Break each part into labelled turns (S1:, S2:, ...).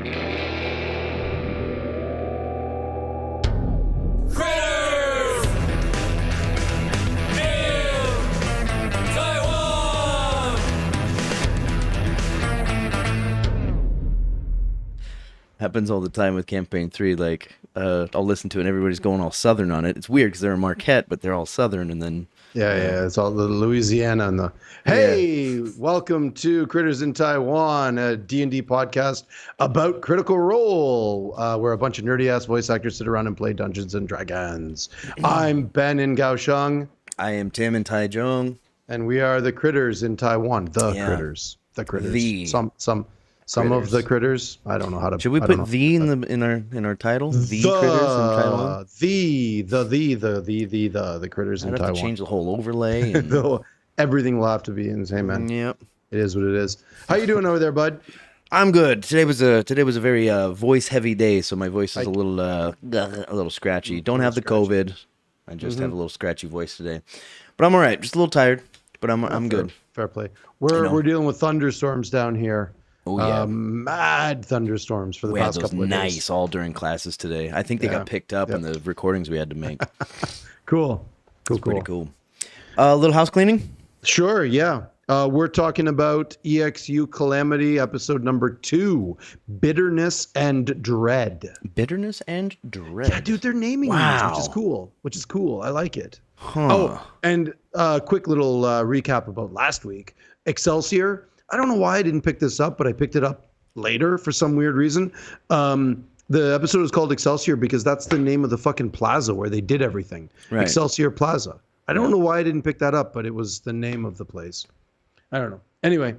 S1: Critters in Taiwan.
S2: Happens all the time with Campaign 3. Like, I'll listen to it and everybody's going all Southern on it. It's weird because they're in Marquette, but they're all Southern, and then...
S3: Yeah, it's all the Louisiana and the... Hey, welcome to Critters in Taiwan, a D&D podcast about Critical Role, where a bunch of nerdy-ass voice actors sit around and play Dungeons and Dragons. I'm Ben in Kaohsiung.
S2: I am Tim in Taichung.
S3: And we are the Critters in Taiwan. Critters. The Critters.
S2: The
S3: Some of the critters. I don't know how to.
S2: Should we put "the" in our title? The Critters in Taiwan.
S3: The Critters in
S2: I'd have
S3: Taiwan.
S2: to change the whole overlay. And...
S3: Everything will have to be in the same man.
S2: Yep.
S3: It is what it is. How you doing over there, bud?
S2: I'm good. Today was a very voice heavy day, so my voice is a little scratchy. Don't have the COVID. I just have a little scratchy voice today, but I'm all right. Just a little tired, but I'm good.
S3: Fair play. We're dealing with thunderstorms down here.
S2: Oh yeah,
S3: mad thunderstorms for the past couple of days.
S2: Nice, all during classes today. I think they got picked up in the recordings we had to make.
S3: Cool.
S2: Pretty cool. A little house cleaning.
S3: Sure. Yeah. We're talking about EXU Calamity, episode number 2, Bitterness and Dread.
S2: Bitterness and Dread.
S3: Yeah, dude, they're naming these, which is cool. I like it.
S2: Huh.
S3: Oh, and quick little recap about last week. Excelsior. I don't know why I didn't pick this up, but I picked it up later for some weird reason. The episode is called Excelsior because that's the name of the fucking plaza where they did everything. Right. Excelsior Plaza. I don't know why I didn't pick that up, but it was the name of the place. I don't know. Anyway,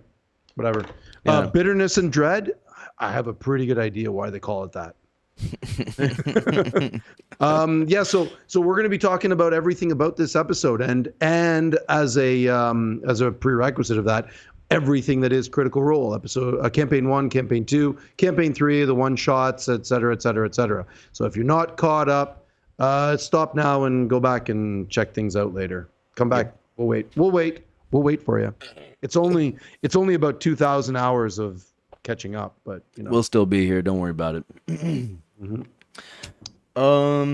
S3: whatever. Yeah. Bitterness and Dread. I have a pretty good idea why they call it that. So we're going to be talking about everything about this episode, and as a prerequisite of that, everything that is Critical Role, episode campaign 1, campaign 2, campaign 3, the one shots, etc. So if you're not caught up, stop now and go back and check things out later. Come back. Yeah. We'll wait for you. It's only about 2,000 hours of catching up, but
S2: we'll still be here. Don't worry about it.
S3: Mm-hmm.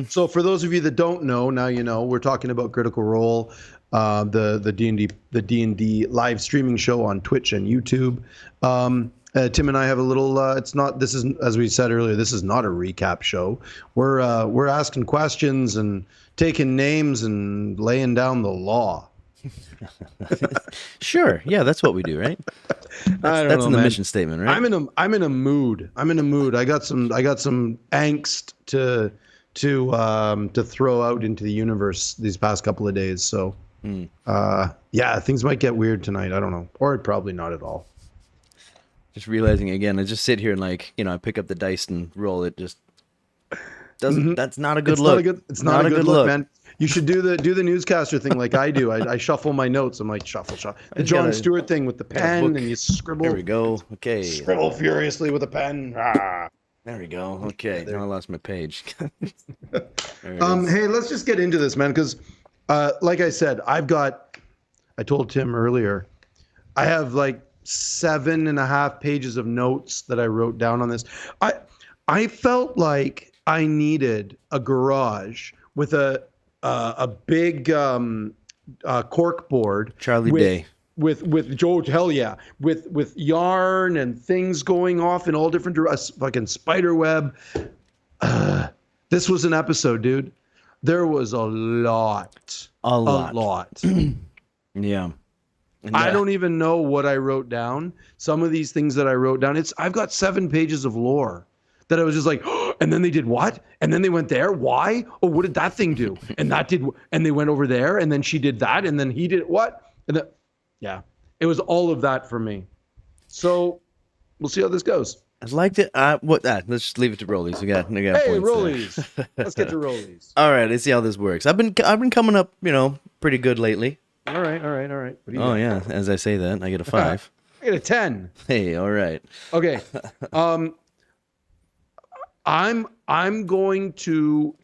S3: So for those of you that don't know, now you know. We're talking about Critical Role, the D&D live streaming show on Twitch and YouTube. Tim and I have a little. This is, as we said earlier, this is not a recap show. We're asking questions and taking names and laying down the law.
S2: Sure. Yeah, that's what we do, right? That's in the mission statement, right?
S3: I'm in a mood. I got some angst to throw out into the universe these past couple of days. So, things might get weird tonight. I don't know, or probably not at all.
S2: Just realizing again, I just sit here and I pick up the dice and roll it. Just doesn't. That's not a good look.
S3: It's not a good look, man. You should do the newscaster thing like I do. I shuffle my notes. I'm like shuffle. The Jon Stewart thing with the pen and you scribble.
S2: There we go. Okay.
S3: Scribble furiously with a pen. Ah.
S2: There we go. Okay. Now I lost my page.
S3: Hey, let's just get into this, man, because like I said, I told Tim earlier, I have like 7.5 pages of notes that I wrote down on this. I felt like I needed a garage with a big cork board.
S2: Charlie Day.
S3: With Joe, hell yeah, with yarn and things going off in all different directions, fucking spider web. This was an episode, dude. There was a lot.
S2: Yeah.
S3: I don't even know what I wrote down. Some of these things that I wrote down, I've got 7 pages of lore that I was just like, oh, and then they did what? And then they went there. Why? Oh, what did that thing do? And they went over there, and then she did that, and then he did what? And yeah, it was all of that for me. So we'll see how this goes.
S2: I'd like to. Let's just leave it to rollies. We got
S3: hey, rollies. Let's get to rollies.
S2: All right, let's see how this works. I've been coming up, pretty good lately.
S3: All right. What do you
S2: got? Yeah, as I say that, I get a 5.
S3: I get a 10.
S2: Hey, all right.
S3: Okay. I'm going to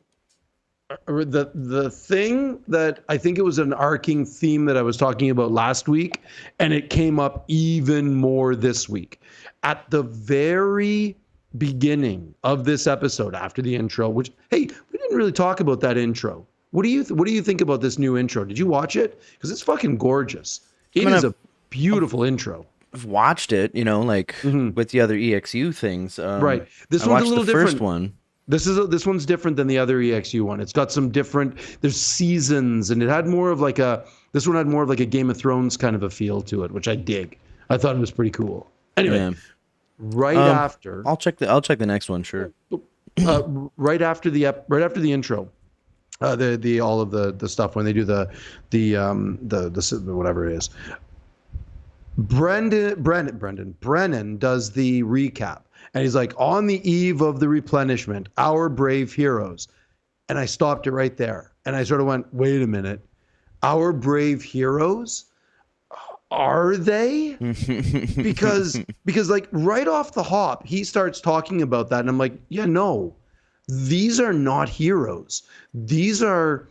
S3: the thing that I think it was an arcing theme that I was talking about last week, and it came up even more this week. At the very beginning of this episode after the intro, which, hey, we didn't really talk about that intro. What do you think about this new intro? Did you watch it? Because it's fucking gorgeous. It is a beautiful intro.
S2: I've watched it, like with the other EXU things.
S3: Right. This
S2: I
S3: one's
S2: watched
S3: a little
S2: the
S3: different.
S2: first one.
S3: This one's different than the other EXU one. It's got some different. There's seasons, and it had more of like a. This one had more of like a Game of Thrones kind of a feel to it, which I dig. I thought it was pretty cool. Anyway, right after.
S2: I'll check the next one. Sure.
S3: Right after the intro. The all of the stuff when they do the whatever it is. Brennan does the recap, and he's like, on the eve of the replenishment, our brave heroes. And I stopped it right there, and I sort of went, wait a minute, our brave heroes, are they? because like right off the hop, he starts talking about that, and I'm like, yeah, no, these are not heroes. These are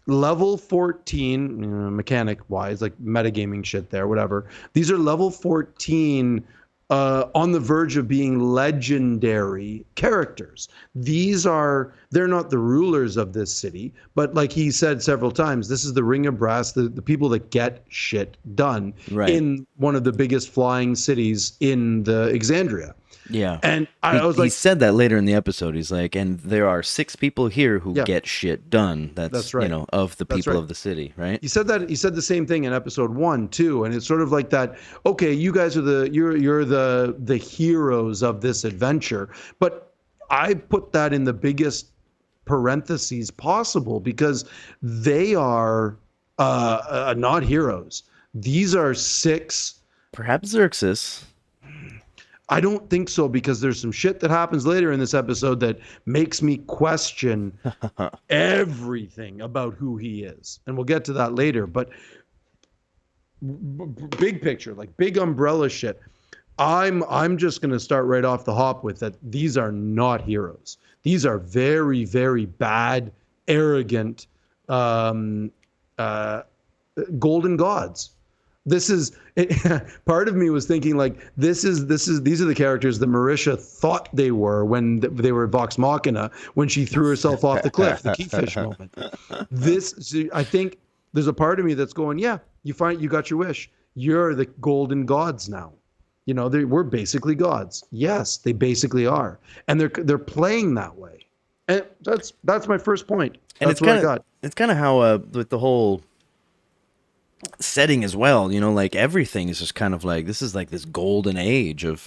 S3: level 14, mechanic wise, like metagaming shit there, whatever. These are level 14 on the verge of being legendary characters. They're not the rulers of this city, but like he said several times, this is the ring of brass, the people that get shit done in one of the biggest flying cities in the Exandria.
S2: Yeah.
S3: And I was like,
S2: he said that later in the episode. He's like, and there are 6 people here who get shit done. That's right. Of the people of the city, right?
S3: He said that. He said the same thing in episode 1 too, and it's sort of like that. Okay, you guys are you're the heroes of this adventure, but I put that in the biggest parentheses possible because they are not heroes. These are 6.
S2: Perhaps Xerxes.
S3: I don't think so, because there's some shit that happens later in this episode that makes me question everything about who he is. And we'll get to that later. But big picture, like big umbrella shit, I'm just going to start right off the hop with that. These are not heroes. These are very, very bad, arrogant, golden gods. This is part of me was thinking like these are the characters that Marisha thought they were when they were Vox Machina when she threw herself off the cliff, the Keyfish moment. I think there's a part of me that's going, yeah, you got your wish. You're the golden gods now. We're basically gods. Yes, they basically are, and they're playing that way. And that's my first point.
S2: And
S3: that's what I got.
S2: It's kind of how with the whole setting as well, like everything is just kind of like this is like this golden age of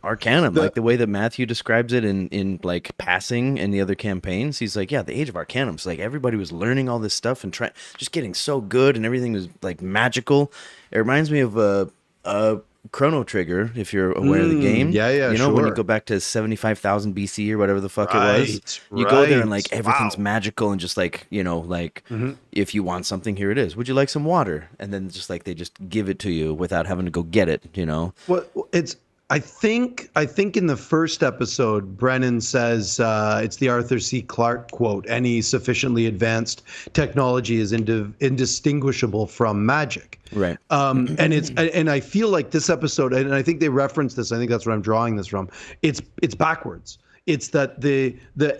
S2: Arcanum, like the way that Matthew describes it in like passing and the other campaigns. He's like, yeah, the age of Arcanum. It's like everybody was learning all this stuff and just getting so good, and everything was like magical. It reminds me of a Chrono Trigger, if you're aware of the game.
S3: Yeah,
S2: sure. When you go back to 75,000 BC or whatever the fuck it was, you go there and like everything's magical and just like, if you want something, here it is. Would you like some water? And then just like they just give it to you without having to go get it,
S3: Well, I think in the first episode, Brennan says it's the Arthur C. Clarke quote: "Any sufficiently advanced technology is indistinguishable from magic."
S2: Right.
S3: And I feel like this episode, and I think they reference this. I think that's where I'm drawing this from. It's backwards. It's that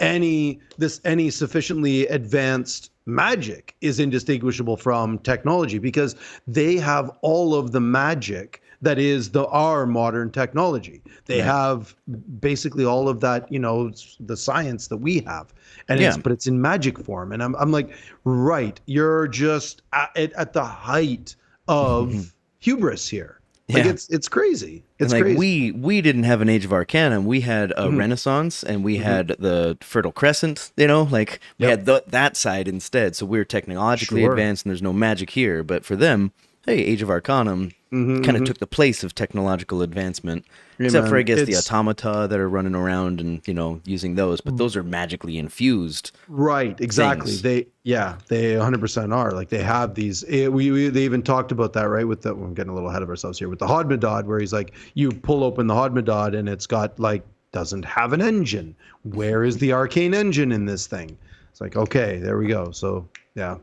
S3: any sufficiently advanced magic is indistinguishable from technology because they have all of the magic that is our modern technology. They have basically all of that, the science that we have, and but it's in magic form. And I'm like, right, you're just at the height of hubris here. Like it's crazy. It's
S2: like
S3: crazy.
S2: We didn't have an age of Arcanum. We had a Renaissance, and we had the Fertile Crescent. We had that side instead. So we're technologically advanced, and there's no magic here. But for them, hey, Age of Arcanum kind of took the place of technological advancement, except for I guess the automata that are running around and using those. But those are magically infused.
S3: Right, exactly.
S2: Things.
S3: They 100% are. Like they have these. They even talked about that, right? With I'm getting a little ahead of ourselves here with the Hodmedod, where he's like, you pull open the Hodmedod and it's got like doesn't have an engine. Where is the arcane engine in this thing? It's like, okay, there we go. So yeah.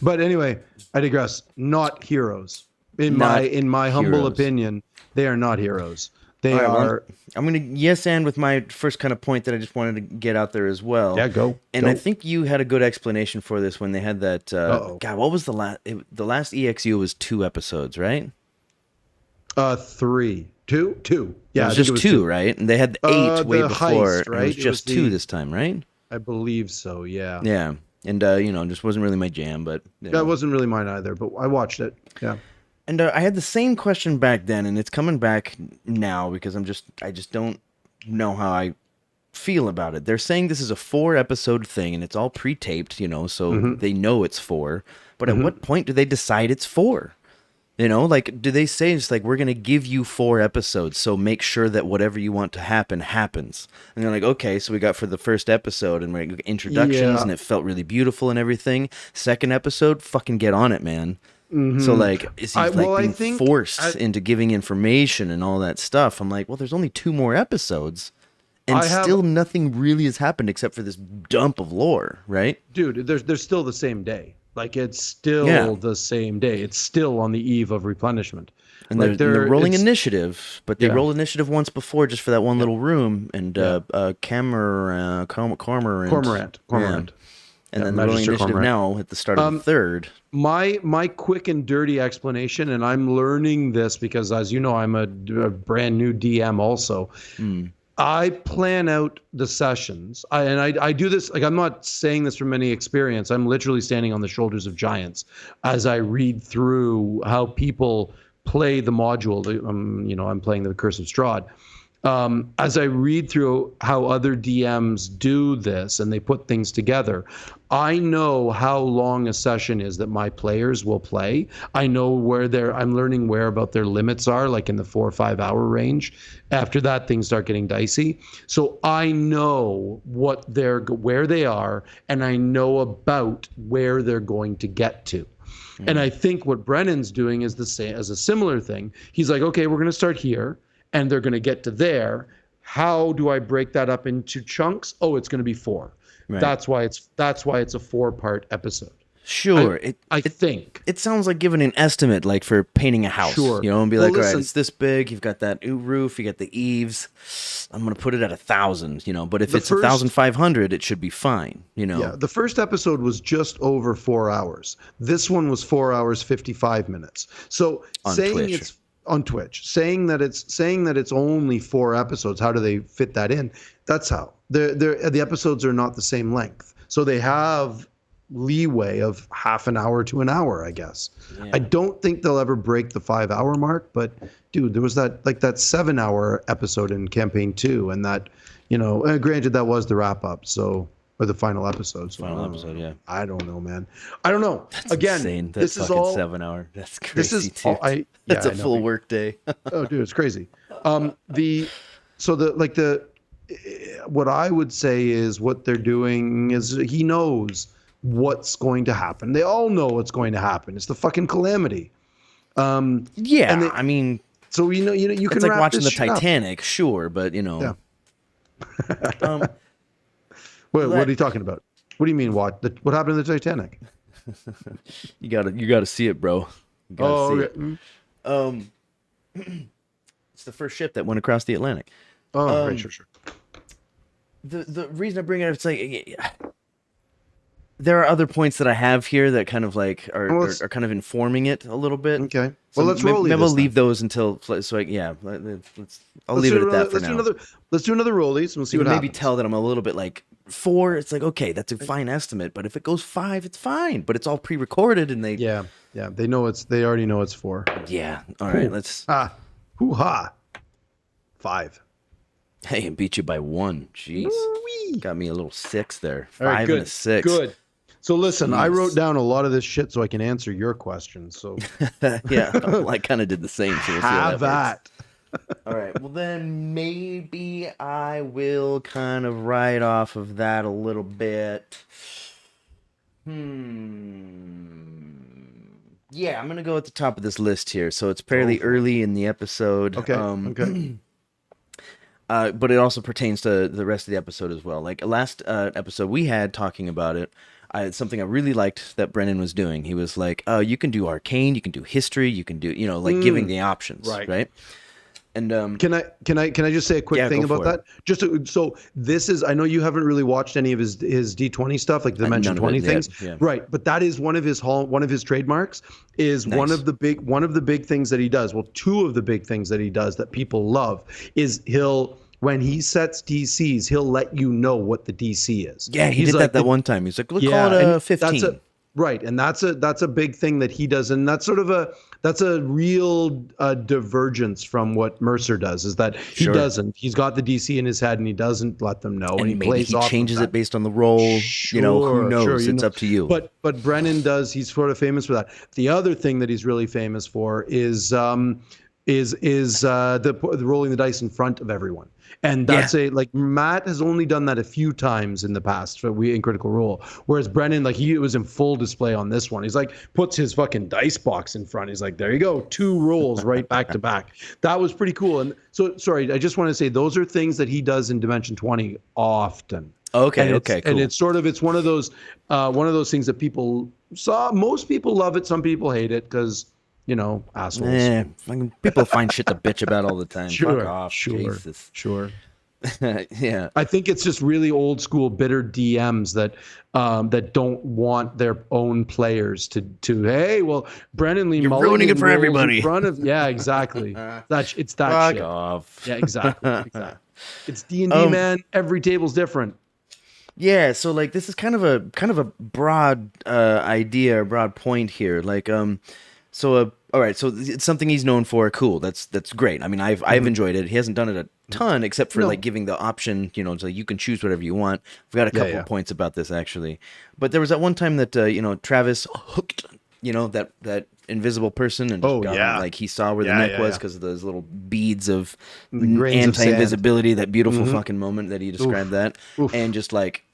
S3: But anyway, I digress. Not heroes. In my humble opinion, they are not heroes. They
S2: All right, well,
S3: are.
S2: I'm gonna yes and with my first kind of point that I just wanted to get out there as well.
S3: Yeah, go.
S2: And
S3: go.
S2: I think you had a good explanation for this when they had that.
S3: Uh-oh.
S2: God, what was the last? The last EXU was 2 episodes, right?
S3: 3, 2. Yeah,
S2: It was
S3: I think
S2: just two, right? And they had 8 way
S3: the
S2: before.
S3: heist,
S2: And it
S3: right?
S2: was just 2 this time, right?
S3: I believe so. Yeah.
S2: Yeah. And just wasn't really my jam, but
S3: That wasn't really mine either, but I watched it. Yeah.
S2: And I had the same question back then, and it's coming back now because I just don't know how I feel about it. They're saying this is a 4-episode thing, and it's all pre-taped, so they know it's 4. But at what point do they decide it's 4? Like, do they say it's like, we're going to give you 4 episodes, so make sure that whatever you want to happen happens. And they're like, okay, so we got for the first episode and we're introductions, and it felt really beautiful and everything. Second episode, fucking get on it, man. So like, is he being forced into giving information and all that stuff? I'm like, well, there's only 2 more episodes, and still nothing really has happened except for this dump of lore, right?
S3: Dude, there's still the same day. Like, it's still the same day. It's still on the eve of replenishment.
S2: And they're rolling initiative, but they rolled initiative once before just for that one little room, and Cormorant. And then the rolling initiative now at the start of the 3rd.
S3: My quick and dirty explanation, and I'm learning this because, as you know, I'm a brand new DM also. I plan out the sessions, I do this, like, I'm not saying this from any experience. I'm literally standing on the shoulders of giants as I read through how people play the module. I'm playing the Curse of Strahd. As I read through how other DMs do this and they put things together, I know how long a session is that my players will play. I know I'm learning where about their limits are, like in the 4 or 5 hour range. After that, things start getting dicey. So I know where they are, and I know about where they're going to get to. And I think what Brennan's doing is the same, as a similar thing. He's like, okay, we're going to start here, and they're going to get to there. How do I break that up into chunks? Oh, it's going to be 4. Right. That's why it's a 4-part episode.
S2: Sure.
S3: I think
S2: it sounds like giving an estimate, like for painting a house. Sure. And be like, all right, it's this big. You've got that roof. You got the eaves. I'm going to put it at 1,000. But if it's 1,500, it should be fine.
S3: Yeah. The first episode was just over 4 hours. This one was 4 hours 55 minutes. So on Twitch, saying that it's only 4 episodes. How do they fit that in? That's how the episodes are not the same length, so they have leeway of half an hour to an hour, I guess. Yeah. I don't think they'll ever break the 5 hour mark, but dude, there was that 7 hour episode in campaign 2, and that, granted that was the wrap up, or the final episode. So
S2: yeah.
S3: I don't know, man. I don't know.
S2: That's
S3: Again,
S2: insane.
S3: This is all
S2: 7 hour. That's crazy.
S3: This is
S2: too. That's a full work day.
S3: Oh, dude, it's crazy. What I would say is what they're doing is he knows what's going to happen. They all know what's going to happen. It's the fucking Calamity.
S2: So
S3: you can
S2: like
S3: wrap
S2: watching
S3: this
S2: the
S3: shit up.
S2: Titanic, sure, but
S3: Yeah. What are you talking about? What do you mean? What happened to the Titanic?
S2: you gotta see it, bro. You gotta see it. It's the first ship that went across the Atlantic.
S3: Oh, right, sure.
S2: The reason I bring it up, it's like there are other points that I have here that kind of like are kind of informing it a little bit.
S3: Okay.
S2: So
S3: let's roll.
S2: Maybe I'll leave those until let's leave it at that for now.
S3: Let's do another rollies and we'll see what happens.
S2: Maybe tell that I'm a little bit like 4. It's like, okay, that's a fine estimate, but if it goes 5, it's fine. But it's all pre-recorded, and they
S3: they already know it's 4.
S2: Yeah. All right. Let's
S3: hoo-ha. 5.
S2: Hey, and beat you by 1. Jeez.
S3: Woo-wee.
S2: Got me a little 6 there. 5
S3: right,
S2: and a 6.
S3: Good. So listen, I wrote down a lot of this shit so I can answer your questions. So
S2: yeah, well, I kind of did the same. So we'll see how
S3: that.
S2: All right. Well, then maybe I will kind of write off of that a little bit. Yeah, I'm going to go at the top of this list here. So it's fairly early in the episode.
S3: Okay. Okay.
S2: But it also pertains to the rest of the episode as well. Like last episode we had talking about it, something I really liked that Brennan was doing. He was like, you can do arcane, you can do history, you can do, giving the options. Right. And
S3: can I just say a quick thing about that? So this is, I know you haven't really watched any of his D20 stuff, like the Dimension 20 things, right? But that is one of his trademarks. Is nice. one of the big things that he does. Well, two of the big things that he does that people love is when he sets DCs, he'll let you know what the DC is.
S2: Yeah, he did like, that one time. He's like, we'll call it a 15.
S3: Right, and that's a big thing that he does, and that's sort of a real divergence from what Mercer does. Is that he doesn't? He's got the DC in his head, and he doesn't let them know, and he
S2: maybe
S3: plays
S2: he
S3: off
S2: changes
S3: of
S2: it based on the role.
S3: Sure,
S2: who knows? It's up to you.
S3: But Brennan does. He's sort of famous for that. The other thing that he's really famous for is the rolling the dice in front of everyone. And that's like Matt has only done that a few times in the past in Critical Role. Whereas Brennan, like he was in full display on this one. He's like puts his fucking dice box in front. He's like, there you go, 2 rolls right back to back. That was pretty cool. And so, sorry, I just want to say those are things that he does in Dimension 20 often.
S2: Okay, cool.
S3: And it's one of those things that people saw. Most people love it. Some people hate it because, assholes.
S2: People find shit to bitch about all the time.
S3: Sure,
S2: fuck off. Jesus.
S3: Sure.
S2: Yeah.
S3: I think it's just really old school, bitter DMs that don't want their own players to. Hey, well, Brennan Lee,
S2: you're ruining it for everybody.
S3: Exactly. It's that
S2: fuck
S3: shit.
S2: Off.
S3: Yeah, exactly. It's D&D, man. Every table's different.
S2: Yeah, so like this is kind of a broad idea, or broad point here. Like all right, so it's something he's known for. Cool, that's great. I mean, I've enjoyed it. He hasn't done it a ton, except for like giving the option, so you can choose whatever you want. I've got a couple points about this actually, but there was that one time that Travis hooked, that invisible person and just got him, like he saw where the neck was because of those little beads of anti-invisibility. That beautiful fucking moment that he described and just like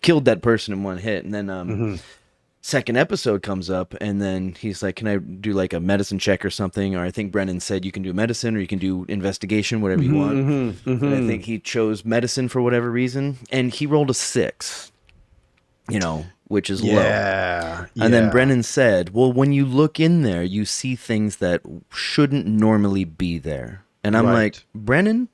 S2: killed that person in one hit, and then second episode comes up, and then he's like, can I do like a medicine check or something? Or I think Brennan said you can do medicine or you can do investigation, whatever you want. And I think he chose medicine for whatever reason, and he rolled a 6, which is low. And then Brennan said, well, when you look in there, you see things that shouldn't normally be there. And I'm like, Brennan,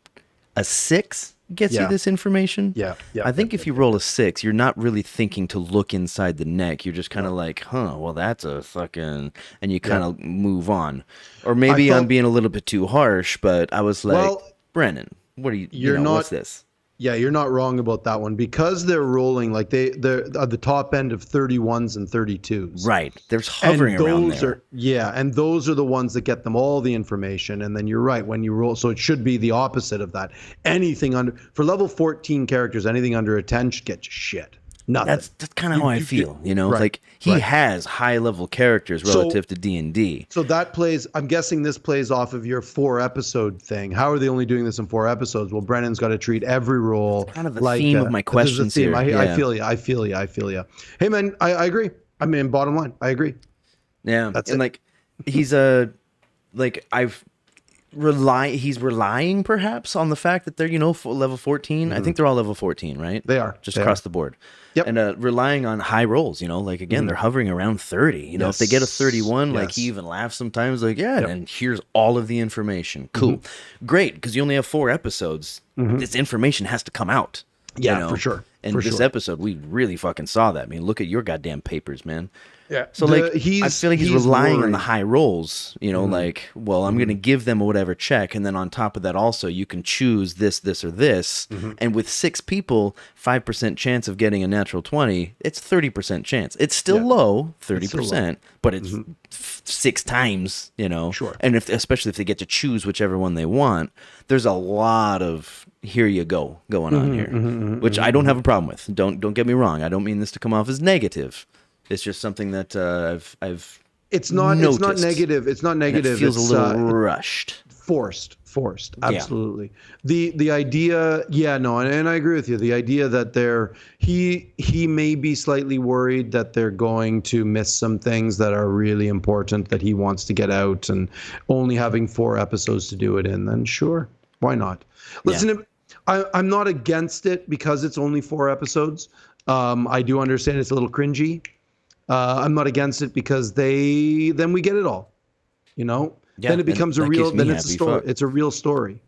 S2: a 6 gets you this information?
S3: Yeah.
S2: I think if you roll a 6, you're not really thinking to look inside the neck. You're just kind of like, well, that's a fucking... And you kind of move on. Or maybe I'm being a little bit too harsh, but I was like, Brennan, what are you what's this?
S3: Yeah, you're not wrong about that one because they're rolling like they're at the top end of 31s and 32s.
S2: Right. There's hovering around there.
S3: And those are the ones that get them all the information. And then you're right when you roll. So it should be the opposite of that. Anything for level 14 characters, anything under a 10 should get you shit. Nothing.
S2: That's kind of how I feel, Like he has high level characters relative to D&D.
S3: So that plays. I'm guessing this plays off of your 4 episode thing. How are they only doing this in 4 episodes? Well, Brennan's got to treat every role.
S2: That's kind of the theme of my questions here.
S3: I feel you. Hey man, I agree. I mean, bottom line, I agree.
S2: Yeah,
S3: that's
S2: and
S3: it.
S2: Like he's he's relying perhaps on the fact that they're level 14. I think they're all level 14, right?
S3: They are
S2: just across the board. Yep. And relying on high rolls, like again they're hovering around 30. If they get a 31, like he even laughs sometimes, like and here's all of the information. Cool, great, because you only have 4 episodes. This information has to come out.
S3: For sure.
S2: And this episode, we really fucking saw that. I mean, look at your goddamn papers, man.
S3: Yeah.
S2: So I feel like he's relying on the high rolls, like, well, I'm going to give them whatever check. And then on top of that, also, you can choose this, or this. And with 6 people, 5% chance of getting a natural 20, it's 30% chance. It's still low, 30%, but it's 6 times,
S3: Sure.
S2: And especially if they get to choose whichever one they want, there's a lot of here you go going on here, which I don't have a problem with. Don't get me wrong. I don't mean this to come off as negative. It's just something that I've
S3: It's not negative. It's not negative.
S2: It feels a little rushed.
S3: Forced. Absolutely. The idea, and I agree with you. The idea that he may be slightly worried that they're going to miss some things that are really important that he wants to get out, and only having 4 episodes to do it in, then sure, why not? Listen, I'm not against it because it's only 4 episodes. I do understand it's a little cringy. I'm not against it because then we get it all,
S2: Yeah,
S3: then it
S2: and
S3: becomes a
S2: that
S3: real.
S2: keeps me
S3: Then it's a
S2: happy.
S3: story.
S2: Fuck.
S3: It's a real story.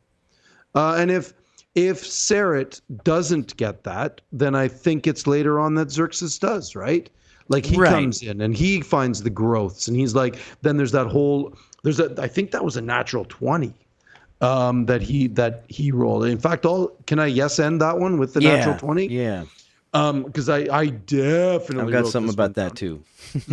S3: And if Sarah doesn't get that, then I think it's later on that Xerxes does, right? Like he
S2: Right.
S3: comes in and he finds the growths, and he's like, then there's that whole. I think that was a natural 20 that he rolled. In fact, can I end that one with the natural 20?
S2: Yeah.
S3: Because I definitely
S2: I've got
S3: wrote
S2: something
S3: this
S2: about
S3: one
S2: that
S3: down.
S2: too.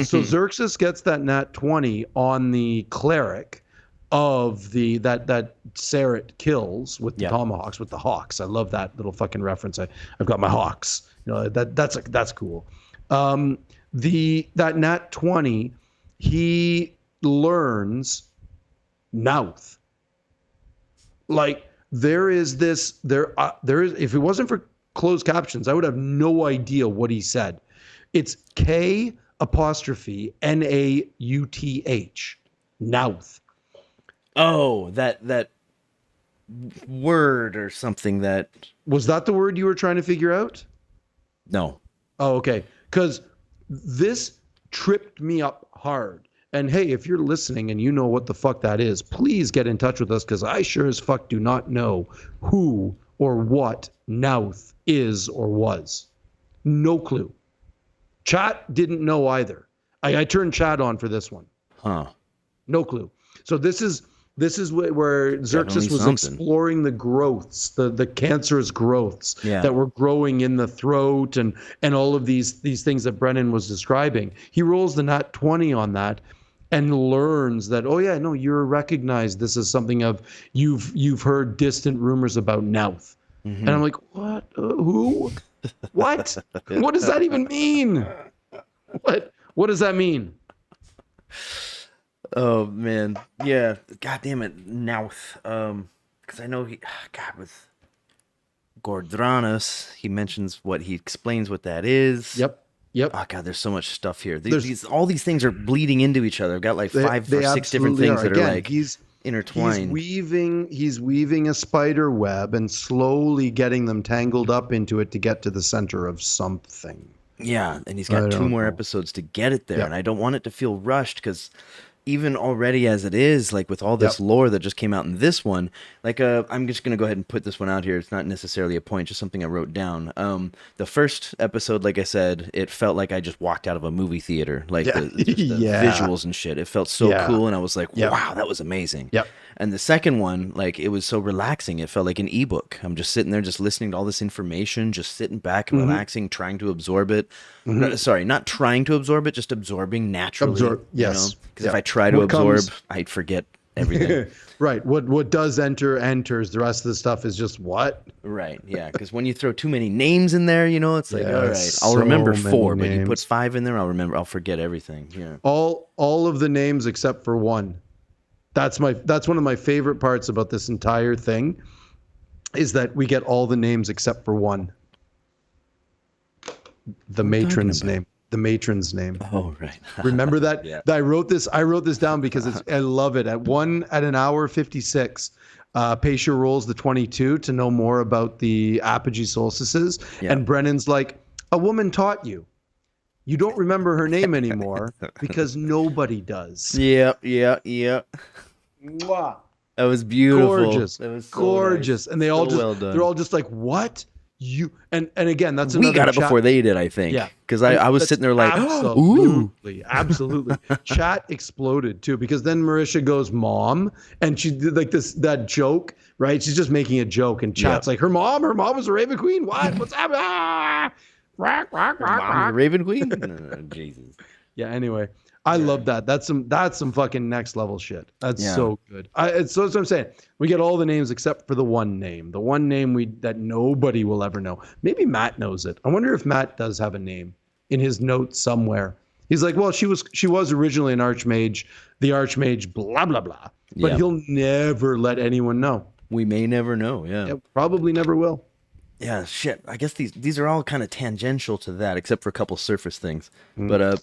S3: So Xerxes gets that nat 20 on the cleric of that Sarah kills with the
S2: Yep.
S3: tomahawks, with the hawks. I love that little fucking reference. I've got my hawks. You know, that's cool. That nat 20, he learns Nauth. Like there is, if it wasn't for closed captions, I would have no idea what he said. It's K apostrophe Nauth. Nauth.
S2: Oh, that word or something that.
S3: Was that the word you were trying to figure out?
S2: No.
S3: Oh, okay. Because this tripped me up hard. And hey, if you're listening and you know what the fuck that is, please get in touch with us, because I sure as fuck do not know who or what Nauth is or was. No clue. Chat didn't know either. I turned chat on for this one.
S2: Huh.
S3: No clue. So this is where Xerxes was exploring the growths, the cancerous growths that were growing in the throat, and all of these things that Brennan was describing. He rolls the nat 20 on that and learns that, oh yeah, no, you're recognized. This is something of you've heard distant rumors about Nauth. Mm-hmm. And I'm like, what? Who? What? What does that even mean? What does that mean?
S2: Oh man, yeah. God damn it, Nauth. Because I know with Gordranas, he mentions he explains what that is.
S3: Yep.
S2: Oh god, there's so much stuff here. All these things are bleeding into each other. I've got like 5 or 6 different things that are like intertwined.
S3: He's weaving a spider web and slowly getting them tangled up into it to get to the center of something.
S2: Yeah, and he's got 2 more episodes to get it there, and I don't want it to feel rushed, because even already as it is, like with all this lore that just came out in this one, like I'm just gonna go ahead and put this one out here. It's not necessarily a point, just something I wrote down. The first episode, like I said, it felt like I just walked out of a movie theater, like the visuals and shit. It felt so cool, and I was like, wow, that was amazing.
S3: Yep.
S2: And the second one, like, it was so relaxing. It felt like an ebook. I'm just sitting there, just listening to all this information, just sitting back and relaxing, trying to absorb it. No, sorry, not trying to absorb it, just absorbing naturally.
S3: Yes.
S2: Because if I try to absorb, I'd forget everything.
S3: Right. What does enters. The rest of the stuff is just what?
S2: Right. Yeah. Because when you throw too many names in there, it's like, all right, I'll remember 4, but you put 5 in there, I'll forget everything. Yeah.
S3: All of the names except for one. That's one of my favorite parts about this entire thing, is that we get all the names except for one. The matron's name. The matron's name.
S2: Oh, right.
S3: Remember that? Yeah. I wrote this down because I love it. At an hour 56, Paisha rolls the 22 to know more about the apogee solstices. Yeah. And Brennan's like, a woman taught you. You don't remember her name anymore because nobody does.
S2: Yeah.
S3: Mwah.
S2: That was beautiful.
S3: Gorgeous.
S2: That was so
S3: gorgeous.
S2: Nice.
S3: And they they're all just like, what? You and again, that's another.
S2: We got it before they did, I think. Yeah, because I was sitting there like, absolutely. Chat
S3: exploded too, because then Marisha goes, "Mom," and she did like that joke, right? She's just making a joke, and chat's like, her mom was a Raven Queen. What? What's happening? Rock,
S2: Raven Queen. No, Jesus.
S3: Yeah. Anyway. I love that. That's some fucking next level shit. That's so good. That's what I'm saying. We get all the names except for the one name. The one name that nobody will ever know. Maybe Matt knows it. I wonder if Matt does have a name in his notes somewhere. He's like, well, she was originally an archmage, the archmage, blah blah blah. But he'll never let anyone know.
S2: We may never know. Yeah,
S3: probably never will.
S2: Yeah, shit. I guess these are all kind of tangential to that, except for a couple surface things. But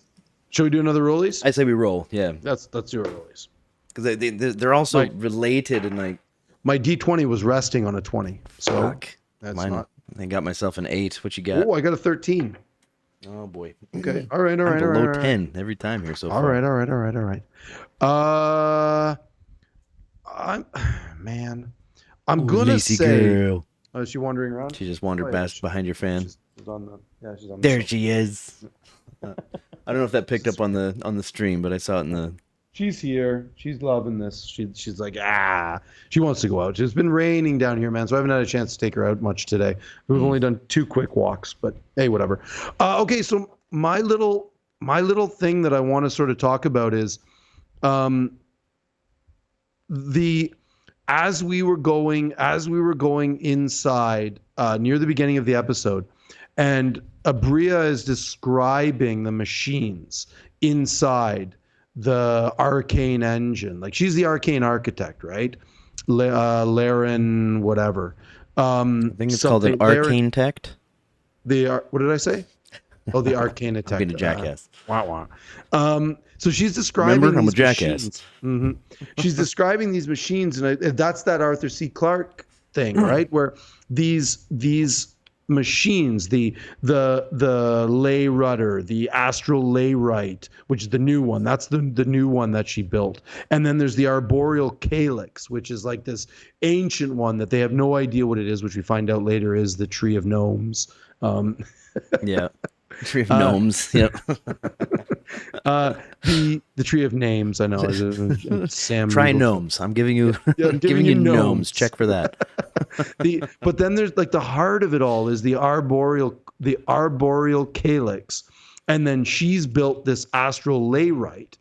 S3: should we do another rollies?
S2: I say we roll. Yeah,
S3: let's do a rollies,
S2: because they're also related, and like
S3: my D20 was resting on a 20, so that's not.
S2: I got myself an 8. What you got?
S3: Oh, I got a 13.
S2: Oh boy.
S3: Okay. All right.
S2: I'm below 10 every time here so far.
S3: All right. I'm man. I'm
S2: Ooh,
S3: gonna
S2: lazy
S3: say.
S2: girl.
S3: Oh, is she wandering around?
S2: She just wandered
S3: Oh, yeah,
S2: past behind your fan.
S3: she's on the. Yeah, she's on.
S2: There
S3: The
S2: she is. I don't know if that picked up on the stream, but I saw it in the.
S3: She's here. She's loving this. She's like, she wants to go out. It's been raining down here, man, so I haven't had a chance to take her out much today. We've only done 2 quick walks, but hey, whatever. Okay, so my little thing that I want to sort of talk about is as we were going inside near the beginning of the episode, and Abria is describing the machines inside the arcane engine. Like, she's the arcane architect, right? Laren, whatever.
S2: I think it's called an arcane tech.
S3: What did I say? Oh, the arcane tech.
S2: I'm being a jackass.
S3: Wow. So she's describing.
S2: Remember, I'm a
S3: these
S2: jackass.
S3: machines. She's describing these machines, and that's that Arthur C. Clarke thing, right? Where these machines, the lay rudder, the astral layrite, which is the new one. That's the new one that she built. And then there's the arboreal calyx, which is like this ancient one that they have no idea what it is, which we find out later is the tree of gnomes.
S2: Yeah. Tree of gnomes. Yep.
S3: The tree of names, I know. Sam
S2: Try
S3: Riegel.
S2: gnomes. I'm giving you
S3: I'm
S2: giving you gnomes. Check for that.
S3: But then there's like the heart of it all is the arboreal calyx, and then she's built this astral layrite,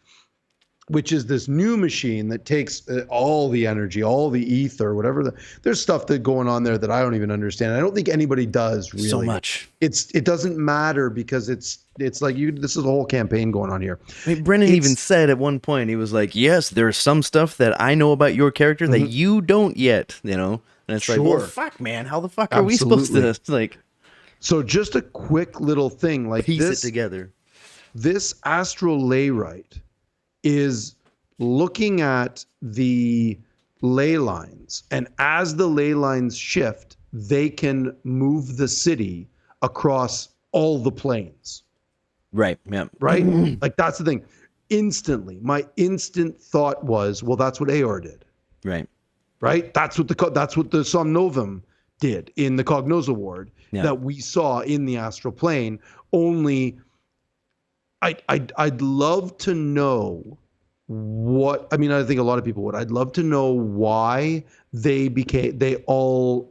S3: which is this new machine that takes all the energy, all the ether, whatever. There's stuff that going on there that I don't even understand. I don't think anybody does really.
S2: So much.
S3: It doesn't matter because it's like this is a whole campaign going on here.
S2: I mean, Brennan even said at one point, he was like, yes, there's some stuff that I know about your character that you don't yet, you know? And it's like, well, fuck, man, how the fuck are we supposed to, like...
S3: So just a quick little thing, like
S2: piece it together.
S3: This astral layrite is looking at the ley lines, and as the ley lines shift, they can move the city across all the planes.
S2: Right. Yeah.
S3: Right? Like, that's the thing. Instantly, my instant thought was, well, that's what Aor did.
S2: Right.
S3: Right? That's what the Somnovum did in the Cognosa Ward that we saw in the astral plane. Only I'd love to know what, I mean, I think a lot of people would. I'd love to know why they all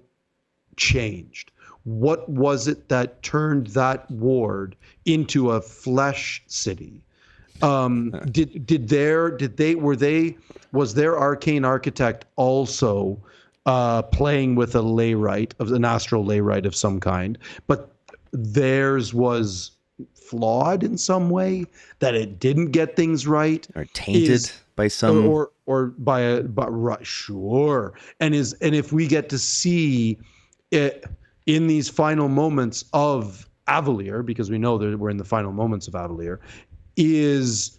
S3: changed. What was it that turned that ward into a flesh city? Was their arcane architect also playing with a layrite, of an astral layrite of some kind, but theirs was flawed in some way, that it didn't get things right,
S2: or tainted by some,
S3: or by a, but right, sure. And if we get to see it in these final moments of Avalier, because we know that we're in the final moments of Avalier, is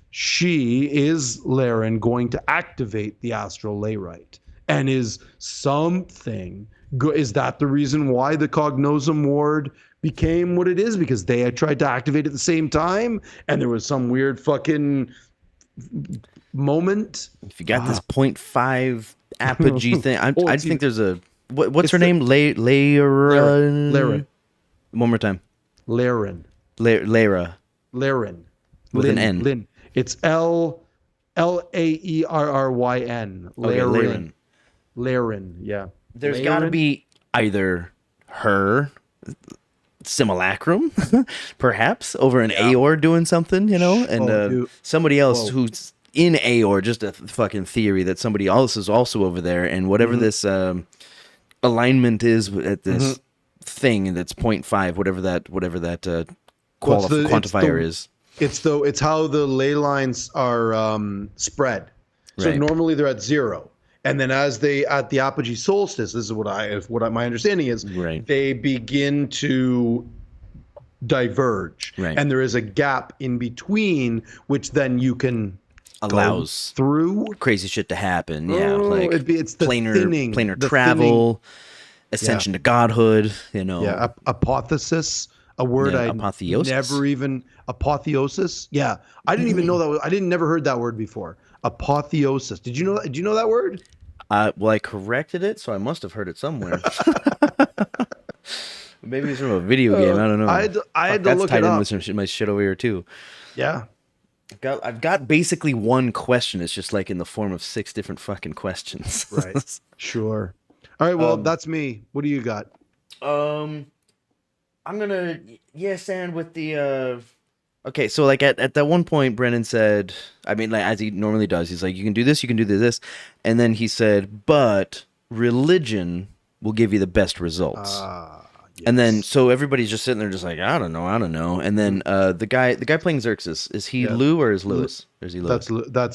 S3: Laren going to activate the astral layrite? And is that the reason why the Cognosum Ward became what it is? Because they had tried to activate at the same time, and there was some weird fucking moment. If
S2: you got this 0.5 apogee thing, I think there's a what's her name? Laren. One more time.
S3: Laren.
S2: Lara.
S3: Laren.
S2: With an N.
S3: Lynn. It's Laerryn. Laren. Laren, yeah.
S2: There's got to be either her simulacrum, perhaps, over an Aor doing something, you know, and somebody else who's in Aor, just a fucking theory that somebody else is also over there, and whatever this alignment is at this thing that's 0.5, whatever that quantifier is.
S3: It's how the ley lines are spread. So normally they're at 0. And then as at the apogee solstice, this is my understanding is, they begin to diverge. Right. And there is a gap in between, which then you can
S2: allows
S3: through
S2: crazy shit to happen. Yeah. Like
S3: it's the
S2: planar travel, ascension to godhood, you know.
S3: Yeah. Apotheosis. A word apotheosis. Yeah. I didn't even know that. I never heard that word before. Apotheosis. Did you know that word?
S2: Well, I corrected it, so I must have heard it somewhere. Maybe it's from a video game. I don't know.
S3: I had to
S2: That's
S3: look
S2: tied
S3: it
S2: in
S3: up.
S2: with my shit over here too.
S3: Yeah.
S2: I've got basically one question. It's just like in the form of 6 different fucking questions.
S3: Right. Sure. All right. Well, that's me. What do you got?
S2: I'm gonna and with the okay, so like at that one point Brennan said, I mean, like as he normally does, he's like, you can do this, you can do this, and then he said, but religion will give you the best results. And then so everybody's just sitting there just like, I don't know. And then the guy playing Xerxes, is he Lou or is Lewis? Or is he Lewis?
S3: That's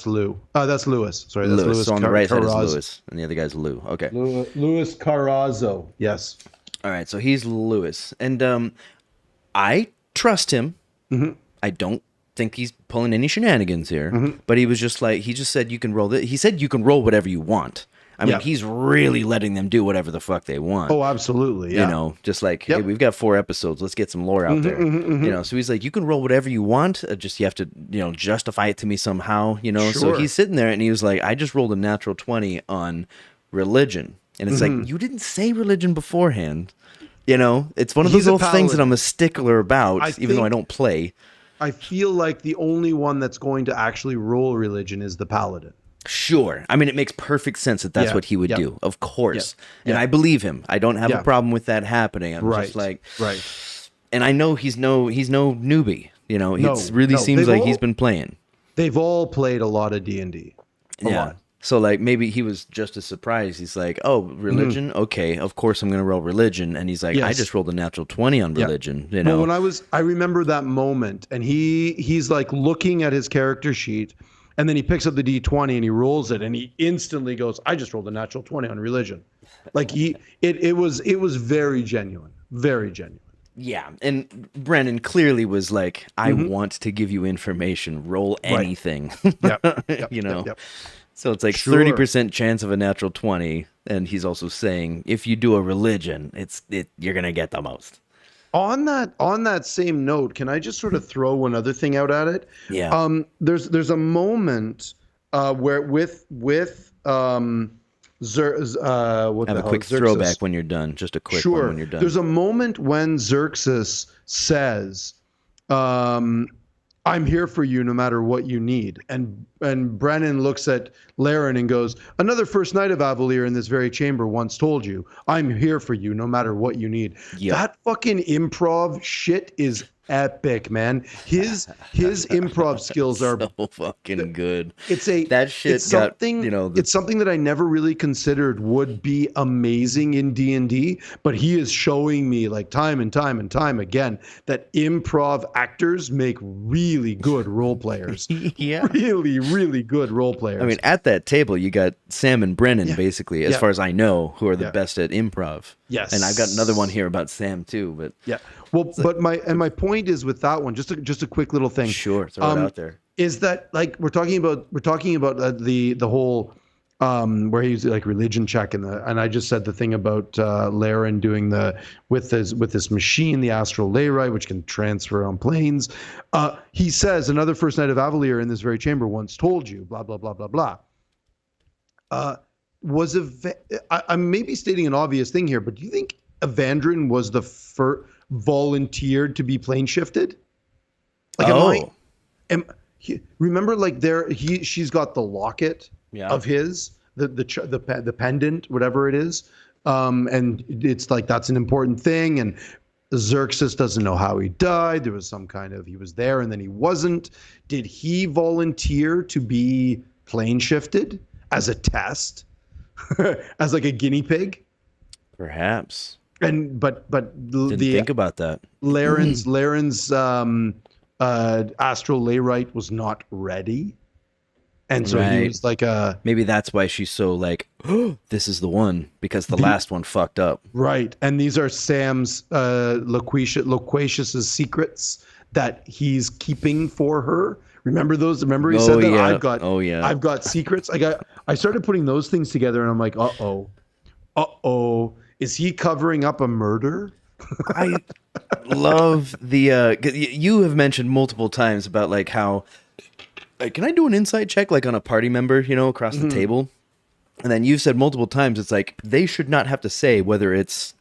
S3: Lou. That's Lewis. Sorry, that's Lewis.
S2: So on the right side is Lewis, and the other guy's Lou. Okay.
S3: Lewis Carrazzo. Yes.
S2: All right, so he's Lewis, and I trust him.
S3: Mm-hmm.
S2: I don't think he's pulling any shenanigans here, but he was just like, he just said you can roll He said you can roll whatever you want. I mean, he's really letting them do whatever the fuck they want.
S3: Oh, absolutely. Yeah.
S2: You know, just like, hey, we've got 4 episodes. Let's get some lore out there. You know, so he's like, you can roll whatever you want. Just you have to, you know, justify it to me somehow. You know, so he's sitting there and he was like, I just rolled a natural 20 on religion, and it's like, you didn't say religion beforehand. You know, it's one of those little things that I'm a stickler about, even though I don't play.
S3: I feel like the only one that's going to actually roll religion is the paladin.
S2: Sure. I mean, it makes perft sense that that's what he would do, of course. And I believe him. I don't have a problem with that happening. I'm just like, and I know he's no newbie. You know, it really seems like he's been playing.
S3: They've all played a lot of D&D. A lot.
S2: So like maybe he was just as surprised. He's like, oh, religion? Okay, of course I'm going to roll religion. And he's like, I just rolled a natural 20 on religion. You know,
S3: well, I remember that moment, and he's like looking at his character sheet, and then he picks up the D20 and he rolls it, and he instantly goes, I just rolled a natural 20 on religion. Like it was very genuine. Very genuine.
S2: Yeah, and Brennan clearly was like, I want to give you information. Roll anything. You know? So it's like 30% chance of a natural 20, and he's also saying if you do a religion, you're gonna get the most.
S3: On that same note, can I just sort of throw one other thing out at it?
S2: Yeah.
S3: There's a moment where with have
S2: a quick throwback when you're done. Just a quick one when you're done.
S3: There's a moment when Xerxes says, I'm here for you no matter what you need. And Brennan looks at Laren and goes, another first knight of Avalier in this very chamber once told you, I'm here for you no matter what you need. Yep. That fucking improv shit is epic, man. His improv skills are
S2: so fucking good.
S3: It's something that I never really considered would be amazing in D&D, but he is showing me like time and time and time again that improv actors make really good role players. Really, really good role players.
S2: I mean, at that table you got Sam and Brennan basically, as far as I know, who are the best at improv.
S3: Yes.
S2: And I've got another one here about Sam too, but
S3: well, but my point is with that one, just a quick little thing.
S2: Sure, throw it out there.
S3: Is that like we're talking about the whole where he's like religion check and I just said the thing about Laren doing with this machine, the astral layrite, which can transfer on planes. He says another first knight of Avalier in this very chamber once told you blah blah blah blah blah. I'm maybe stating an obvious thing here, but do you think Evandrin was the first volunteered to be plane shifted? Like, remember, like she's got the locket of his, the pendant, whatever it is, and it's like that's an important thing. And Xerxes doesn't know how he died. There was some kind of he was there and then he wasn't. Did he volunteer to be plane shifted as a test, as like a guinea pig?
S2: Perhaps.
S3: And but
S2: didn't think about that.
S3: Laren's astral layrite was not ready, and so he was like
S2: maybe that's why she's so like, oh, this is the one, because the last one fucked up. Right,
S3: and these are Sam's loquacious's secrets that he's keeping for her. Remember those? Remember he said that I've got secrets. I started putting those things together, and I'm like, is he covering up a murder?
S2: I love the you have mentioned multiple times about like how, like, can I do an insight check like on a party member, you know, across the table? And then you've said multiple times, it's like they should not have to say whether it's,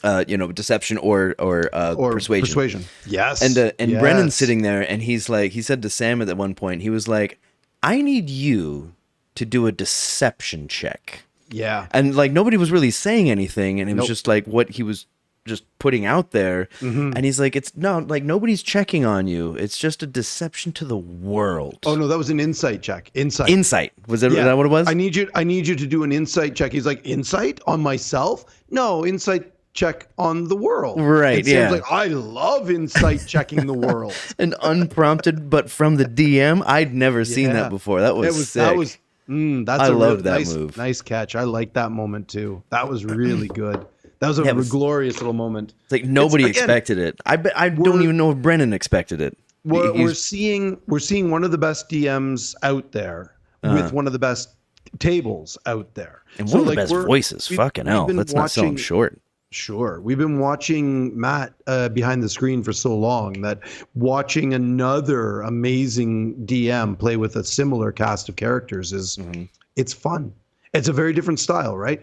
S2: deception or persuasion.
S3: Yes.
S2: And
S3: yes.
S2: Brennan's sitting there, and he's like, he said to Sam at one point, he was like, "I need you to do a deception check."
S3: Yeah.
S2: And like nobody was really saying anything, and it was
S3: Nope.
S2: just like what he was just putting out there. And he's like, "It's no, like nobody's checking on you. It's just a deception to the world."
S3: Oh no, that was an insight check. Insight.
S2: Insight was it?
S3: Yeah.
S2: Is that what it was?
S3: I need you to do an insight check. He's like, insight on myself? No, insight check on the world.
S2: Right,
S3: And Sam's
S2: yeah.
S3: like, I love insight checking the world.
S2: An unprompted, but from the DM, I'd never seen
S3: Yeah.
S2: that before. That was sick.
S3: That's
S2: I
S3: a
S2: loved that
S3: nice,
S2: move.
S3: Nice catch. I like that moment too. That was really good. That was a
S2: Yeah, it was-
S3: glorious little moment.
S2: It's like nobody
S3: It's, again,
S2: expected it. I don't even know if Brennan expected it.
S3: We're seeing one of the best DMs out there with one of the best tables out there,
S2: And
S3: So,
S2: one of the
S3: like,
S2: best voices. Fucking hell.
S3: been
S2: Let's not sell him
S3: watching-
S2: short.
S3: Sure. We've been watching Matt behind the screen for so long that watching another amazing DM play with a similar cast of characters is it's fun. It's a very different style, right?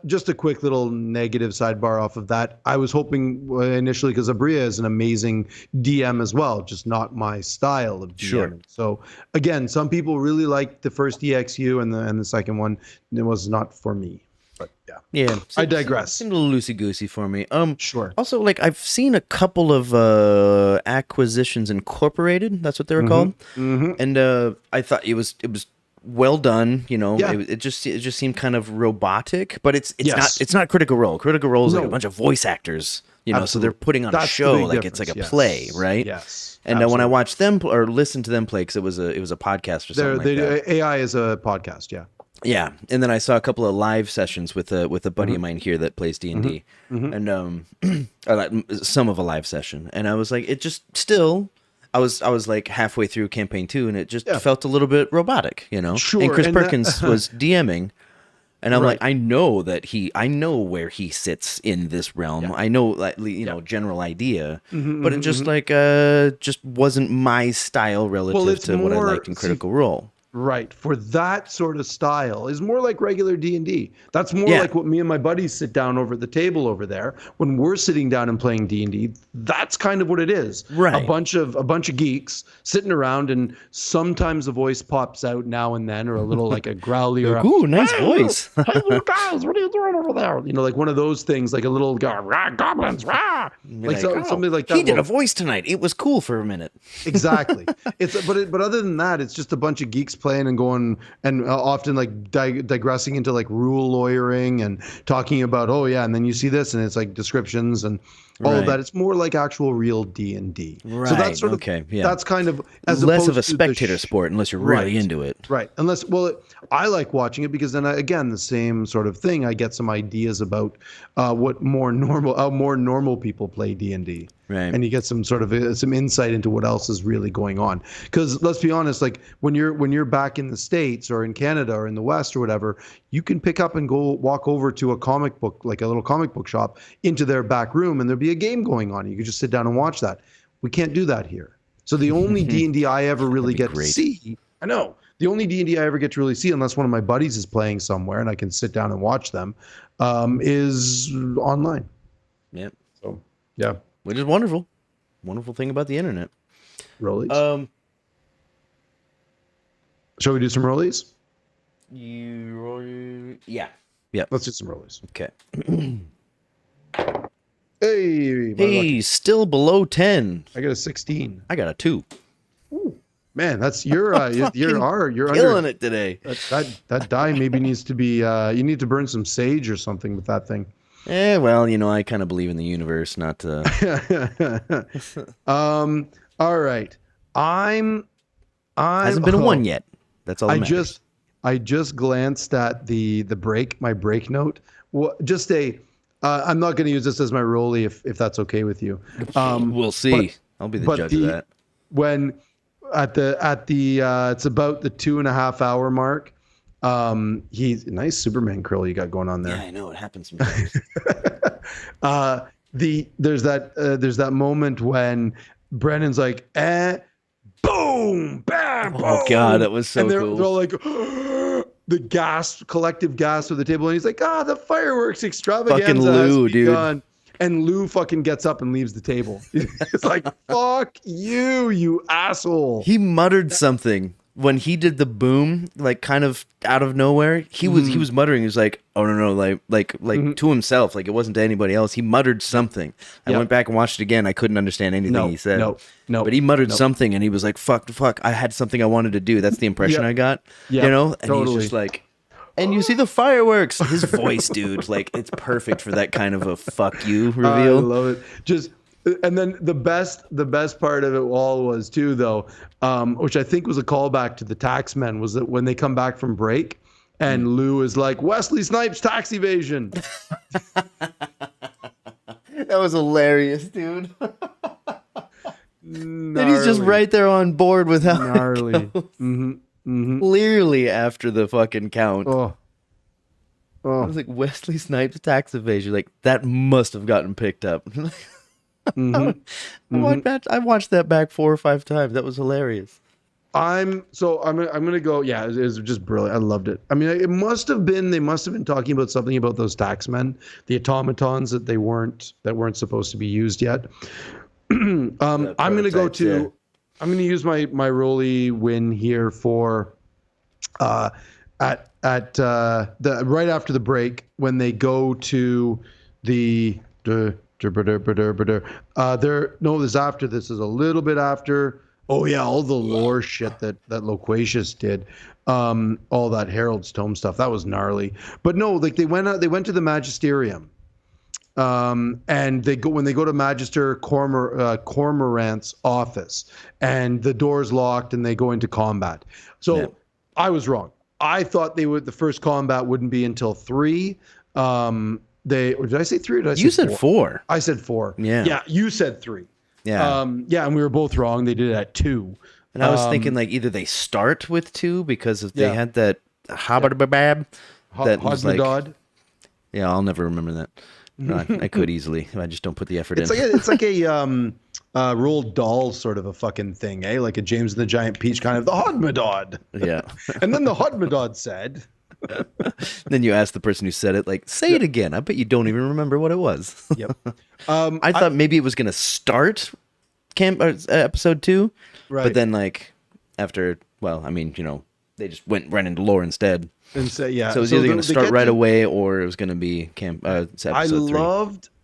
S3: Just a quick little negative sidebar off of that. I was hoping initially, because Abria is an amazing DM as well, just not my style of DM.
S2: Sure.
S3: So again, some people really liked the first EXU and the second one. It was not for me. But yeah.
S2: Yeah.
S3: I digress.
S2: Seemed a little loosey-goosey for me.
S3: Sure.
S2: Also, like, I've seen a couple of Acquisitions Incorporated. That's what they were called. And I thought it was well done. You know,
S3: Yeah.
S2: it just seemed kind of robotic, but it's
S3: Yes.
S2: not Critical Role. Critical Role is like
S3: No.
S2: a bunch of voice actors. You know, so
S3: Absolutely.
S2: they're putting on a
S3: That's the
S2: show,
S3: big
S2: like it's like a
S3: difference.
S2: play,
S3: Yes.
S2: right?
S3: Yes.
S2: And when I
S3: Absolutely.
S2: watched them or listened to them play, because it was a podcast or something like that.
S3: AI is a podcast, yeah.
S2: Yeah, and then I saw a couple of live sessions with a buddy of mine here that plays D&D, and or like some of a live session, and I was like, it just still, I was like halfway through campaign 2, and it just felt a little bit robotic, you know.
S3: Sure,
S2: And Chris
S3: and that-
S2: Perkins was DMing, and I'm
S3: Right.
S2: like, I know where he sits in this realm. I know, like, general idea, but it just like just wasn't my style relative
S3: it's
S2: to what I
S3: more-
S2: liked in Critical Role.
S3: Right. For that sort of style is more like regular D&D. That's more
S2: Yeah.
S3: like what me and my buddies sit down over at the table over there when we're sitting down and playing D&D. That's kind of what it is.
S2: Right.
S3: A bunch of geeks sitting around, and sometimes a voice pops out now and then, or a little like a growly or a,
S2: Ooh, nice voice.
S3: hey, you guys, what are you doing over there? You know, like one of those things, like a little rah, goblins, rah. Like something like that.
S2: He did
S3: Well,
S2: a voice tonight. It was cool for a minute.
S3: Exactly. But other than that, it's just a bunch of geeks playing and going and often like digressing into like rule lawyering and talking about, oh yeah, and then you see this and it's like descriptions and all of
S2: Right.
S3: that. It's more like actual real D&D. So
S2: Right,
S3: that's sort of
S2: okay, yeah.
S3: that's kind of as
S2: Less of a
S3: opposed to the
S2: spectator sport unless you're really
S3: Right.
S2: into it.
S3: Right. I like watching it because then again, the same sort of thing. I get some ideas about what more normal people play D&D.
S2: Right.
S3: And you get some sort of some insight into what else is really going on. Because let's be honest, like when you're back in the States or in Canada or in the West or whatever, you can pick up and go walk over to a comic book, like a little comic book shop, into their back room, and there'll be a game going on. You can just sit down and watch that. We can't do that here. So the only D&D I ever really get to
S2: great.
S3: see, I know, the only D&D I ever get to really see, unless one of my buddies is playing somewhere and I can sit down and watch them, is online.
S2: Yep.
S3: So yeah,
S2: Which is wonderful. Wonderful thing about the internet.
S3: rollies. Shall we do some rollies?
S2: Yeah. Yeah.
S3: Let's do some rollies.
S2: Okay.
S3: Hey, my lucky-
S2: Hey, still below 10.
S3: I got a 16.
S2: I got a 2.
S3: Man, that's you're
S2: Killing
S3: under
S2: it today.
S3: that die maybe needs to be you need to burn some sage or something with that thing.
S2: Well, I kind of believe in the universe, not
S3: All right. I'm
S2: hasn't been a 1 yet. That's all that matters.
S3: I just glanced at my break note. Just I'm not going to use this as my rollie if that's okay with you.
S2: We'll see. I'll be the judge of that.
S3: When at the it's about the 2.5 hour mark. He's nice Superman curl you got going on there.
S2: Yeah, I know it happens sometimes.
S3: There's that moment when Brennan's like, boom, bam, boom.
S2: Oh God, that was so
S3: and they're
S2: cool.
S3: all like, the collective gasp of the table, and he's like, the fireworks extravaganza
S2: Fucking Lou,
S3: has begun.
S2: dude.
S3: And Lou fucking gets up and leaves the table. It's like, fuck you asshole.
S2: He muttered something when he did the boom, like kind of out of nowhere. He was muttering. He was like, "Oh no, like to himself. Like it wasn't to anybody else." He muttered something. I went back and watched it again. I couldn't understand anything he said. No. But he muttered something, and he was like, "Fuck." I had something I wanted to do. That's the impression I got. You know, and he's just like. And you see the fireworks. His voice, dude, like it's perfect for that kind of a "fuck you" reveal.
S3: I love it. And then the best part of it all was too, though, which I think was a callback to the Taxmen, was that when they come back from break, and Lou is like, "Wesley Snipes tax evasion."
S2: That was hilarious, dude. And he's just right there on board with how
S3: gnarly.
S2: Clearly after the fucking count.
S3: Oh.
S2: I was like, Wesley Snipes tax evasion. Like, that must have gotten picked up. I watched that back 4 or 5 times. That was hilarious.
S3: I'm gonna go. Yeah, it was just brilliant. I loved it. I mean, they must have been talking about something about those taxmen, the automatons that weren't supposed to be used yet. I'm gonna go to. Yeah. I'm going to use my Rolly win here for at the right after the break when they go to the this after this is a little bit after. Oh yeah, all the lore shit that Loquacious did, all that Harold's Tome stuff, that was gnarly. But no, like they went to the Magisterium. And when they go to Magister Cormorant's office, and the door's locked, and they go into combat. So I was wrong. I thought the first combat wouldn't be until 3. Did I say 3 or did I say 4?
S2: You said 4.
S3: I said 4.
S2: Yeah,
S3: you said 3.
S2: Yeah.
S3: And we were both wrong. They did it at 2.
S2: And I was thinking like either they start with 2 because if they had that Habadabab that was like, yeah, I'll never remember that. No, I could easily. I just don't put the effort in.
S3: It's like a Roald Dahl sort of a fucking thing, eh? Like a James and the Giant Peach kind of the Hodmedod.
S2: Yeah.
S3: And then the Hodmedod said.
S2: Then you ask the person who said it, like, say it again. I bet you don't even remember what it was.
S3: Yep.
S2: I thought maybe it was going to start episode 2, right? But then like after, well, I mean, you know, they just went right into lore instead.
S3: And so yeah,
S2: so it was either going to start right away or it was going to be episode 3.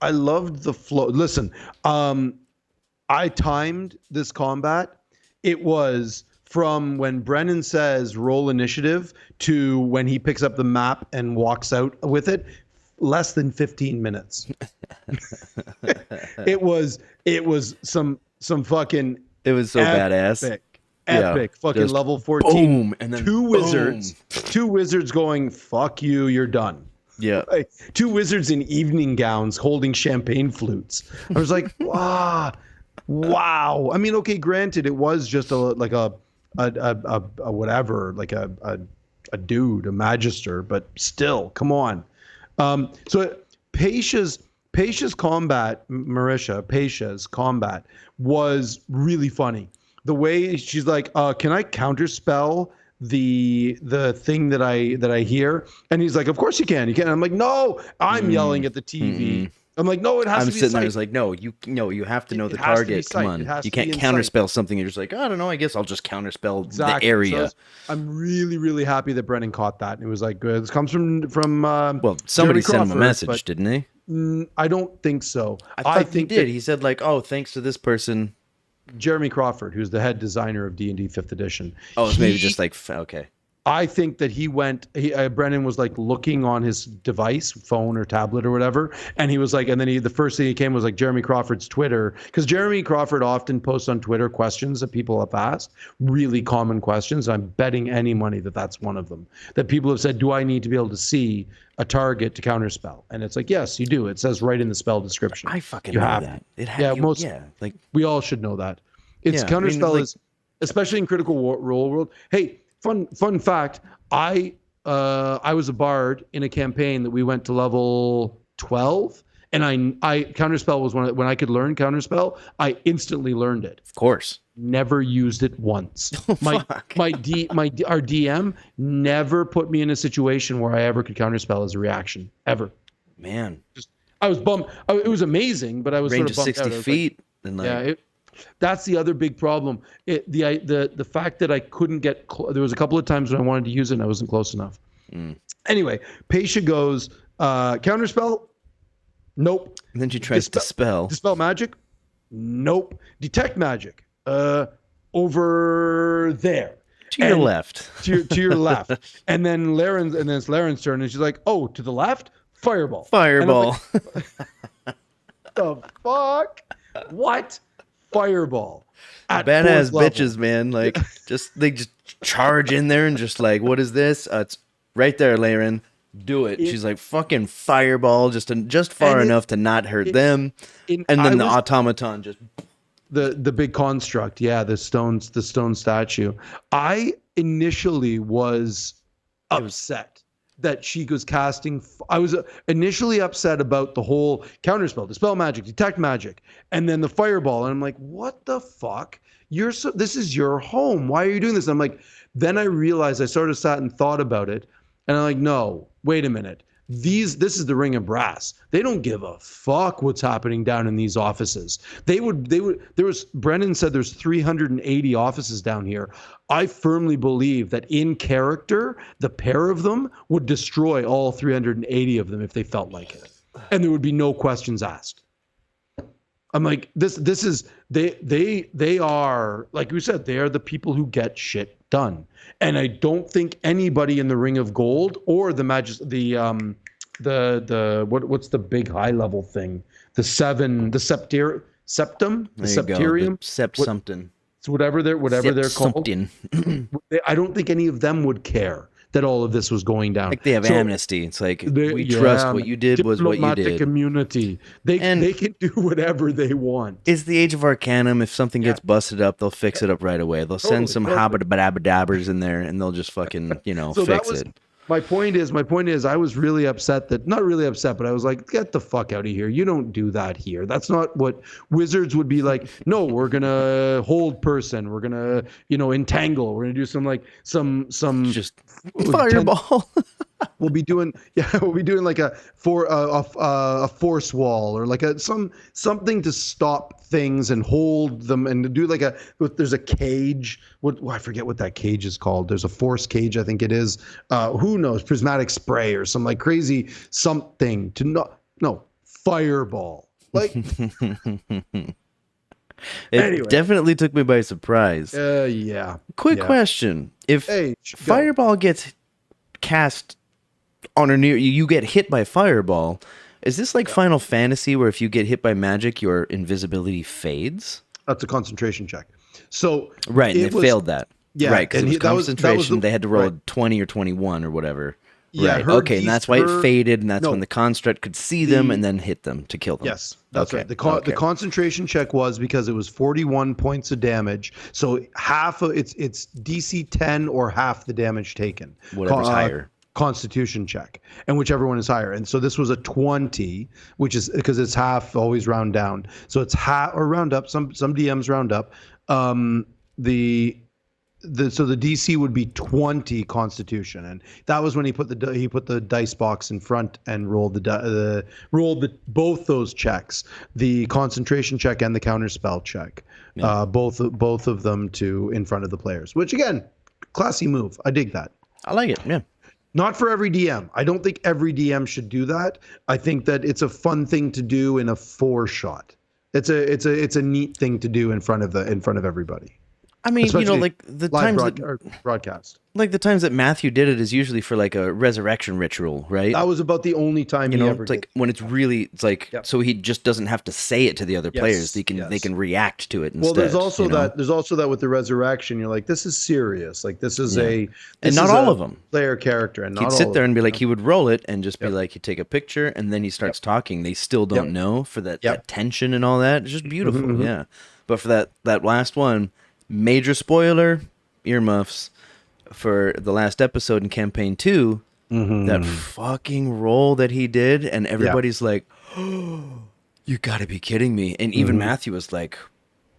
S3: I loved the flow. Listen, I timed this combat. It was from when Brennan says roll initiative to when he picks up the map and walks out with it, less than 15 minutes. It was some fucking.
S2: It was so badass.
S3: Epic, fucking level 14.
S2: Boom, and then
S3: two wizards going, fuck you, you're done.
S2: Yeah.
S3: Like, 2 wizards in evening gowns holding champagne flutes. I was like, wow. I mean, okay, granted, it was just a whatever, like a dude, a magister, but still, come on. So Paisha's combat, Paisha's combat was really funny. The way she's like, can I counterspell the thing that I hear? And he's like, of course you can. You can. And I'm like, no, I'm yelling at the TV. Mm-hmm. I'm like, no, it has to be.
S2: I'm sitting there. It's like, no, you have to know the target. Come on, you can't counterspell something. You're just like, I don't know. I guess I'll just counterspell the area. So
S3: I'm really, really happy that Brennan caught that. And it was like, good. This comes from
S2: well, somebody sent him a message, didn't he?
S3: I don't think so.
S2: I think he did. He said like, oh, thanks to this person.
S3: Jeremy Crawford, who's the head designer of D&D 5th edition.
S2: Oh, it's maybe just like, okay.
S3: I think that Brennan was like looking on his device, phone or tablet or whatever. And he was like, and then the first thing he came was like Jeremy Crawford's Twitter. Because Jeremy Crawford often posts on Twitter questions that people have asked, really common questions. I'm betting any money that that's one of them. That people have said, do I need to be able to see a target to counterspell? And it's like, yes, you do. It says right in the spell description.
S2: I fucking know that.
S3: Like we all should know that. It's counterspell is, especially in Critical Role world. Hey, fun fact. I was a bard in a campaign that we went to level 12, And I counterspell was when I could learn counterspell, I instantly learned it.
S2: Of course.
S3: Never used it once.
S2: Oh,
S3: Our
S2: fuck.
S3: DM never put me in a situation where I ever could counterspell as a reaction ever.
S2: Man.
S3: I was bummed. It was amazing, but I was
S2: Range
S3: sort
S2: of
S3: of bummed
S2: 60
S3: out.
S2: feet. And like,
S3: Yeah, that's the other big problem. The fact that I couldn't get there was a couple of times when I wanted to use it and I wasn't close enough. Anyway, Paisha goes counterspell. Nope.
S2: and then she tries to dispel.
S3: Dispel magic. Nope. Detect magic. Over there.
S2: To your left.
S3: To your left. And then it's Laren's turn, and she's like, "Oh, to the left, fireball."
S2: Fireball.
S3: Like, the fuck? What? Fireball. At
S2: Badass
S3: fourth level.
S2: bitches, man. Like, they just charge in there and just like, what is this? It's right there, Laren. Do it. She's like, fucking fireball, just far enough to not hurt them. And then the automaton just
S3: the big construct, yeah, the stone statue. I initially was upset that she was casting. I was initially upset about the whole counterspell, dispel magic, detect magic, and then the fireball. And I'm like, what the fuck? This is your home. Why are you doing this? And I'm like, then I realized, I sort of sat and thought about it, and I'm like, no, wait a minute. This is the Ring of Brass. They don't give a fuck what's happening down in these offices. Brennan said there's 380 offices down here. I firmly believe that in character, the pair of them would destroy all 380 of them if they felt like it. And there would be no questions asked. I'm like, this is, they are, like we said, they are the people who get shit done. And I don't think anybody in the Ring of Gold or the what's the big high level thing? The septum, the septerium,
S2: something.
S3: So whatever they're called.
S2: Something.
S3: I don't think any of them would care that all of this was going down.
S2: Like they have amnesty. It's like, we trust what you did was what you
S3: diplomatic
S2: did.
S3: Immunity. They can do whatever they want.
S2: It's the age of Arcanum. If something gets busted up, they'll fix it up right away. They'll send some habba-dabba-dabbers in there, and they'll just fucking, fix it.
S3: My point is, I was really upset not really upset, but I was like, get the fuck out of here. You don't do that here. That's not what wizards would be like. No, we're going to hold person. We're going to, entangle. We're going to do some just
S2: fireball.
S3: We'll be doing like a force wall or like something to stop things and hold them and to do like there's a cage. I forget what that cage is called. There's a force cage, I think it is. Who knows? Prismatic spray or some like crazy something to fireball. Like
S2: It definitely took me by surprise.
S3: Yeah.
S2: Quick question: if fireball gets cast on or near you get hit by fireball. Is this like Final Fantasy where if you get hit by magic, your invisibility fades?
S3: That's a concentration check. So
S2: right, and they failed that.
S3: Yeah,
S2: right, because it was concentration. They had to roll 20 or 21 or whatever. Yeah, right. Okay, and that's why it faded, and that's when the construct could see them and then hit them to kill them.
S3: Yes, that's right. The concentration check was because it was 41 points of damage, so half of it's DC 10 or half the damage taken.
S2: Whatever's higher.
S3: Constitution check, and whichever one is higher. And so this was a 20, which is because it's half, always round down. So it's half or round up. Some DMs round up. So the DC would be 20 Constitution, and that was when he put the dice box in front and rolled both those checks, the concentration check and the counterspell check, both of them in front of the players. Which again, classy move. I dig that.
S2: I like it. Yeah.
S3: Not for every DM. I don't think every DM should do that. I think that it's a fun thing to do in a 4-shot. It's a neat thing to do in front of everybody.
S2: I mean,
S3: especially
S2: like the times
S3: broadcast.
S2: Like the times that Matthew did it is usually for like a resurrection ritual, right?
S3: That was about the only time he ever
S2: it's like
S3: did.
S2: When it's really, it's like so he just doesn't have to say it to the other players. They can react to it instead.
S3: Well, there's also that with the resurrection. You're like, this is serious. Like this is and
S2: not all of them
S3: player character, and not
S2: he'd
S3: all
S2: sit there and be like, he would roll it and just be like, he'd take a picture and then he starts talking. They still don't know for that tension and all that. It's just beautiful, yeah. But for that last one. Major spoiler, earmuffs, for the last episode in campaign 2, that fucking roll that he did, and everybody's like, oh, you got to be kidding me. And even Matthew was like,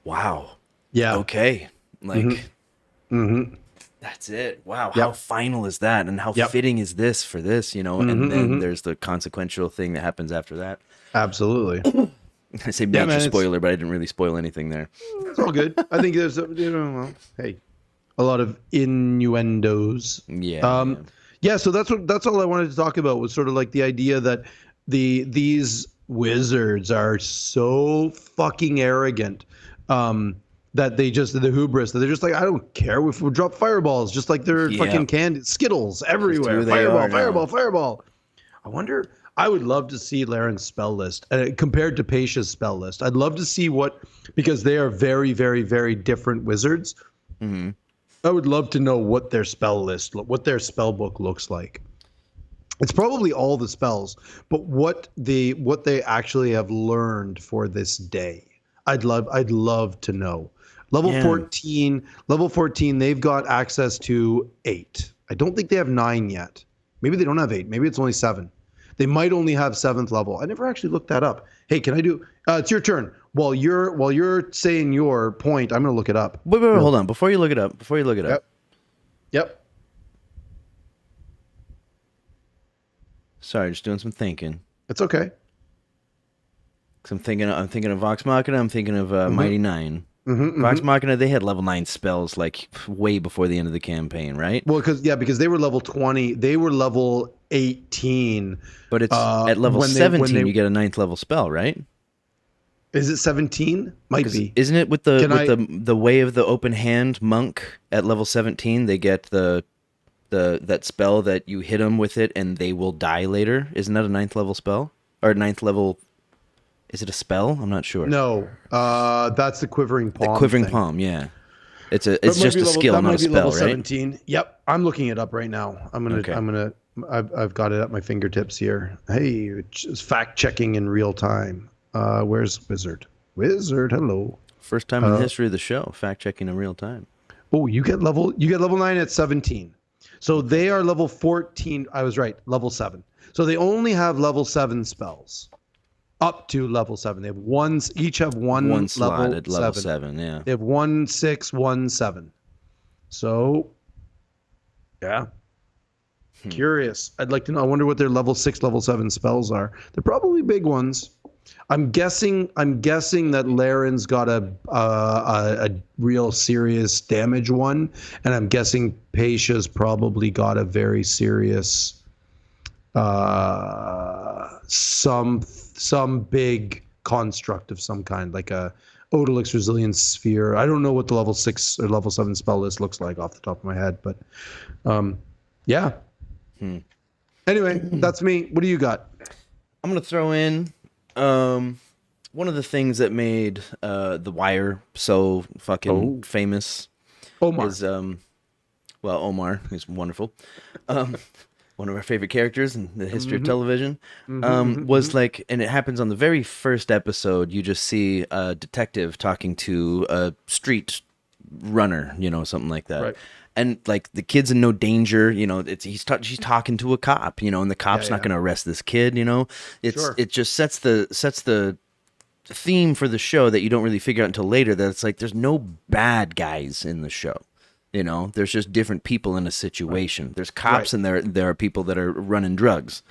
S2: wow.
S3: Yeah.
S2: Okay. Like, that's it. Wow. How final is that? And how fitting is this for this, you know? And then there's the consequential thing that happens after that.
S3: Absolutely.
S2: I say major spoiler, but I didn't really spoil anything there.
S3: It's all good. I think there's, hey, a lot of innuendos.
S2: Yeah.
S3: Yeah, so that's all I wanted to talk about was sort of like the idea that these wizards are so fucking arrogant that they just the hubris that they're just like, I don't care if we drop fireballs, just like they're fucking candy Skittles everywhere. Fireball. I wonder. I would love to see Laren's spell list compared to Paisha's spell list. I'd love to see because they are very, very, very different wizards. Mm-hmm. I would love to know what their spell list, what their spell book looks like. It's probably all the spells, but what they actually have learned for this day. I'd love to know. Level 14, they've got access to 8. I don't think they have 9 yet. Maybe they don't have 8. Maybe it's only 7. They might only have 7th level. I never actually looked that up. Hey, can I do? It's your turn. While you're saying your point, I'm gonna look it up.
S2: Wait, hold on. Before you look it up.
S3: Yep.
S2: Sorry, just doing some thinking.
S3: It's okay.
S2: Cause I'm thinking of Vox Machina. I'm thinking of Mighty Nine. Vox Machina, they had level 9 spells like way before the end of the campaign, right?
S3: Well, because they were level 20, they were level 18.
S2: But it's at level 17 you get a 9th level spell, right?
S3: Is it 17? Might be.
S2: Isn't it with the Way of the Open Hand monk at level 17? They get that spell that you hit them with it and they will die later. Isn't that a 9th level spell or 9th level? Is it a spell? I'm not sure.
S3: No, that's the Quivering Palm.
S2: The Quivering Palm, yeah. It's just a skill, not a spell, right?
S3: 17. Yep, I'm looking it up right now. I've got it at my fingertips here. Hey, it's fact checking in real time. Where's Wizard? Wizard, hello.
S2: First time in the history of the show, fact checking in real time.
S3: Oh, you get level 9 at 17. So they are level 14. I was right, level 7. So they only have level 7 spells. Up to level 7. They have each have one
S2: slot
S3: level
S2: at level 7, yeah.
S3: They have 1, 6, 1, 7. So, yeah. Curious. I'd like to know. I wonder what their level 6, level 7 spells are. They're probably big ones. I'm guessing that Laren's got a real serious damage one, and I'm guessing Paisha's probably got a very serious some big construct of some kind, like a Odalix Resilience Sphere. I don't know what the level 6 or level 7 spell list looks like off the top of my head, but yeah. Anyway, that's me. What do you got?
S2: I'm going to throw in one of the things that made The Wire so fucking famous.
S3: Omar.
S2: Is, Omar, he's wonderful. One of our favorite characters in the history of television, was like, and it happens on the very first episode, you just see a detective talking to a street runner, something like that. Right. And like the kid's in no danger, she's talking to a cop, and the cop's not going to arrest this kid, It just sets the theme for the show that you don't really figure out until later, that it's like there's no bad guys in the show. There's just different people in a situation. Right. There's cops and there are people that are running drugs.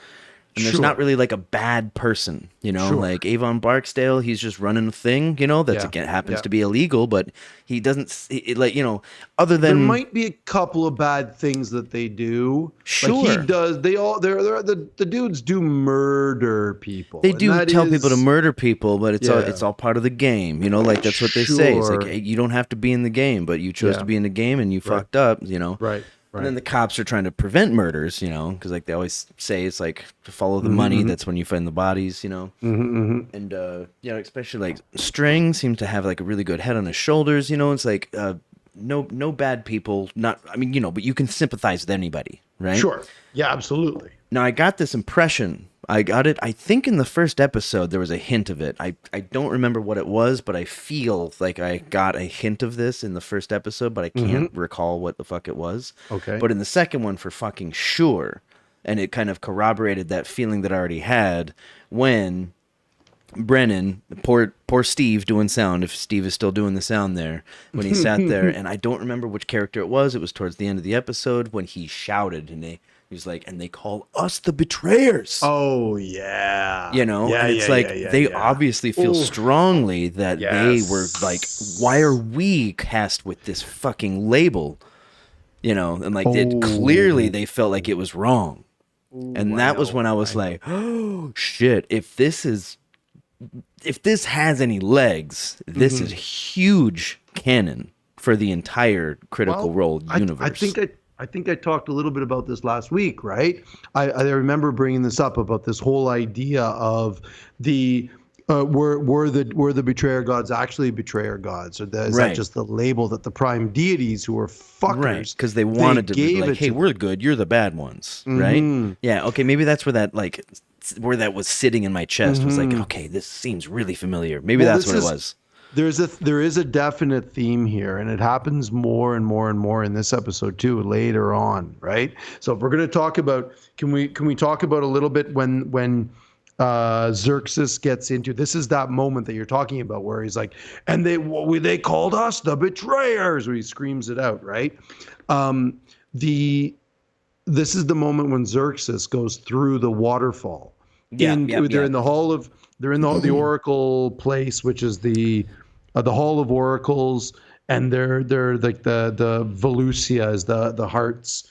S2: And there's not really like a bad person, like Avon Barksdale, he's just running a thing, that's again happens to be illegal, but he doesn't other than
S3: there might be a couple of bad things that they do.
S2: Sure.
S3: Like he does, the dudes do murder people.
S2: They do tell people to murder people, but it's all part of the game, like that's what they say. It's like, hey, you don't have to be in the game, but you chose to be in the game and you fucked up,
S3: Right.
S2: And then the cops are trying to prevent murders, because like they always say, it's like to follow the money. That's when you find the bodies, And especially like String seems to have like a really good head on his shoulders. It's like no bad people. But you can sympathize with anybody, right?
S3: Sure. Yeah, absolutely.
S2: Now I got this impression. I got it. I think in the first episode there was a hint of it. I don't remember what it was, but I feel like I got a hint of this in the first episode, but I can't recall what the fuck it was.
S3: Okay.
S2: But in the second one, for fucking sure, and it kind of corroborated that feeling that I already had when Brennan, poor Steve doing sound, if Steve is still doing the sound there, when he sat there, and I don't remember which character it was towards the end of the episode when he shouted, and he was like, and they call us the betrayers.
S3: Oh, yeah.
S2: You know, and it's they obviously feel strongly that they were like, why are we cast with this fucking label? You know, and like clearly they felt like it was wrong. And that was when I was like, oh shit, if this has any legs, this is huge canon for the entire Critical Role universe.
S3: I think I talked a little bit about this last week, right? I remember bringing this up about this whole idea of the were the betrayer gods actually betrayer gods, or is that just the label that the prime deities who are fuckers?
S2: Right, because they wanted to be like, hey, we're good, you're the bad ones, right? Yeah, okay, maybe that's where that was sitting in my chest. Was like, okay, this seems really familiar. Maybe that's what it was.
S3: There is a definite theme here, and it happens more and more and more in this episode too later on, right? So if we're going to talk about, can we talk about a little bit when Xerxes gets into, this is that moment that you're talking about where he's like, and they called us the betrayers, where he screams it out, right? This is the moment when Xerxes goes through the waterfall. They're in the hall of, they're in the oracle place, which is the hall of oracles, and they're like the Volusia is the hearts.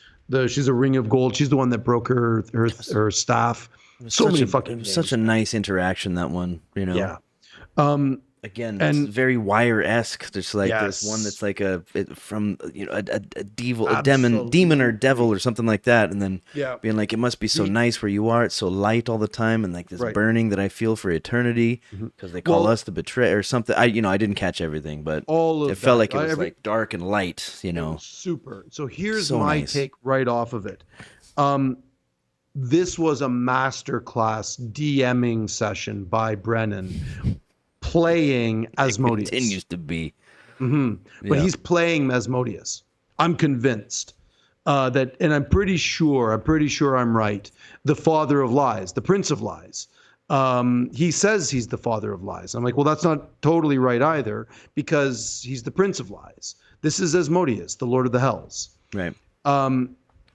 S3: She's a ring of gold. She's the one that broke her staff.
S2: Such a nice interaction, that one, you know.
S3: Yeah.
S2: Again, it's very Wire-esque. There's like this one that's like a demon or devil or something like that, and then being like, it must be so nice where you are. It's so light all the time, and like this burning that I feel for eternity, because they call us the betrayer or something. I didn't catch everything, but it felt like it was like dark and light. You know,
S3: super. So here's my take right off of it. This was a masterclass DMing session by Brennan. Playing Asmodeus.
S2: It continues to be.
S3: But he's playing Asmodeus. I'm convinced that, and I'm pretty sure I'm right. The father of lies, the prince of lies. He says he's the father of lies. I'm like, well, that's not totally right either, because he's the prince of lies. This is Asmodeus, the lord of the hells.
S2: Right.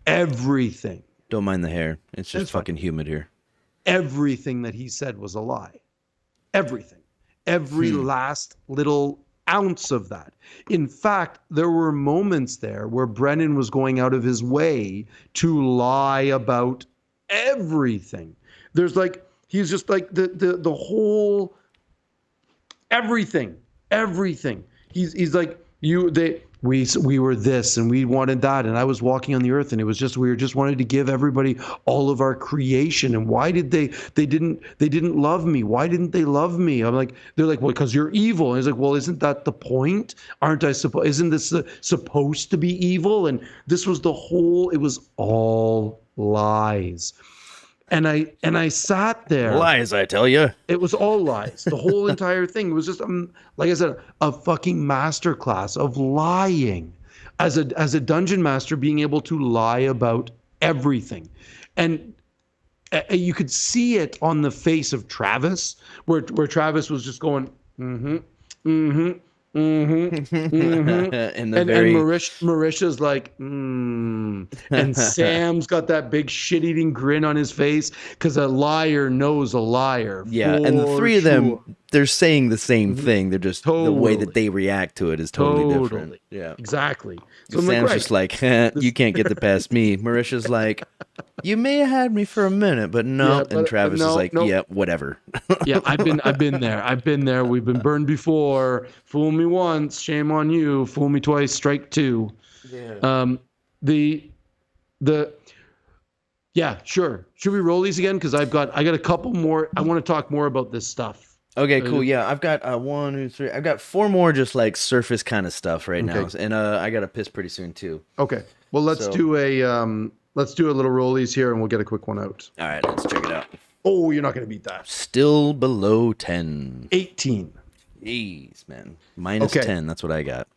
S3: Everything.
S2: Don't mind the hair. It's just fucking humid here.
S3: Everything that he said was a lie. Everything. Every last little ounce of that. In fact, there were moments there where Brennan was going out of his way to lie about everything. There's like, he's just like the whole everything. He's like, we were this and we wanted that, and I was walking on the earth, and it was just, we just wanted to give everybody all of our creation. And why did they didn't love me? Why didn't they love me? I'm like, they're like, well, because you're evil. And he's like, well, isn't that the point? Isn't this supposed to be evil? And this was it was all lies. And I sat there.
S2: Lies, I tell you.
S3: It was all lies. The whole entire thing. It was just, like I said, a fucking masterclass of lying. As a dungeon master, being able to lie about everything, and you could see it on the face of Travis, where Travis was just going, and Marisha's like, and Sam's got that big shit-eating grin on his face, because a liar knows a liar.
S2: Yeah, and the three of them, they're saying the same thing. They're just the way that they react to it is totally different. Yeah,
S3: exactly.
S2: So Sam's just like, you can't get the past me. Marisha's like, you may have had me for a minute, but no. And Travis is like, yeah, whatever.
S3: Yeah, I've been there. We've been burned before. Fool me once, shame on you. Fool me twice, strike two. Yeah. Yeah, sure. Should we roll these again? Because I got a couple more. I want to talk more about this stuff.
S2: Okay, cool. Yeah, I've got 1, 2, 3. I've got 4 more just like surface kind of stuff right now, and I got to piss pretty soon too.
S3: Okay. Well, let's do a little rollies here, and we'll get a quick one out.
S2: All right, let's check it out.
S3: Oh, you're not gonna beat that.
S2: Still below 10.
S3: 18.
S2: Jeez, man. Minus 10. That's what I got.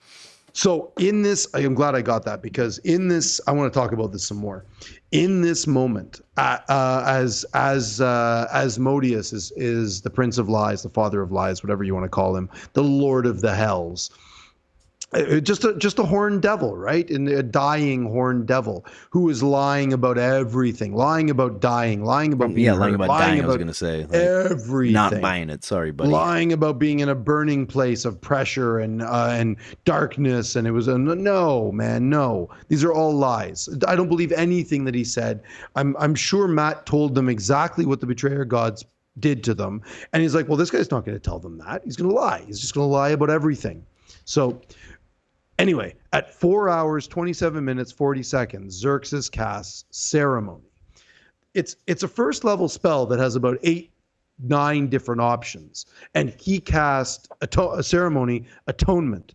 S3: So in this, I am glad I got that, because in this, I want to talk about this some more. In this moment, as Asmodeus is the prince of lies, the father of lies, whatever you want to call him, the lord of the hells. Just a horned devil, right? And a dying horned devil who is lying about everything, lying about dying, lying about being
S2: lying
S3: hurt,
S2: about
S3: lying
S2: dying.
S3: about
S2: I was gonna say
S3: everything.
S2: not buying it. Sorry, buddy.
S3: Lying about being in a burning place of pressure and darkness, and it was no, man, no. These are all lies. I don't believe anything that he said. I'm sure Matt told them exactly what the betrayer gods did to them, and he's like, well, this guy's not going to tell them that. He's going to lie. He's just going to lie about everything. So. Anyway, at 4 hours, 27 minutes, 40 seconds, Xerxes casts Ceremony. It's a first level spell that has about 9 different options. And he cast a Ceremony, Atonement.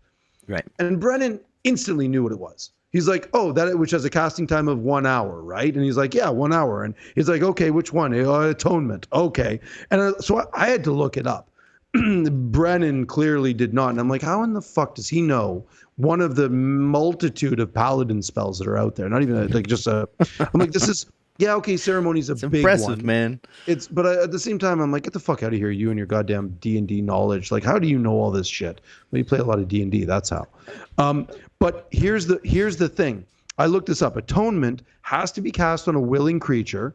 S2: Right.
S3: And Brennan instantly knew what it was. He's like, oh, that, which has a casting time of 1 hour, right? And he's like, yeah, 1 hour. And he's like, okay, which one? Atonement. Okay. And so I had to look it up. Brennan clearly did not. And I'm like, how in the fuck does he know one of the multitude of paladin spells that are out there? Not even like just a, I'm like, this is, yeah, okay, Ceremony's a big
S2: impressive,
S3: one.
S2: man.
S3: But at the same time, I'm like, get the fuck out of here, you and your goddamn D&D knowledge. Like, how do you know all this shit? Well, you play a lot of D&D, that's how. But here's the thing. I looked this up. Atonement has to be cast on a willing creature.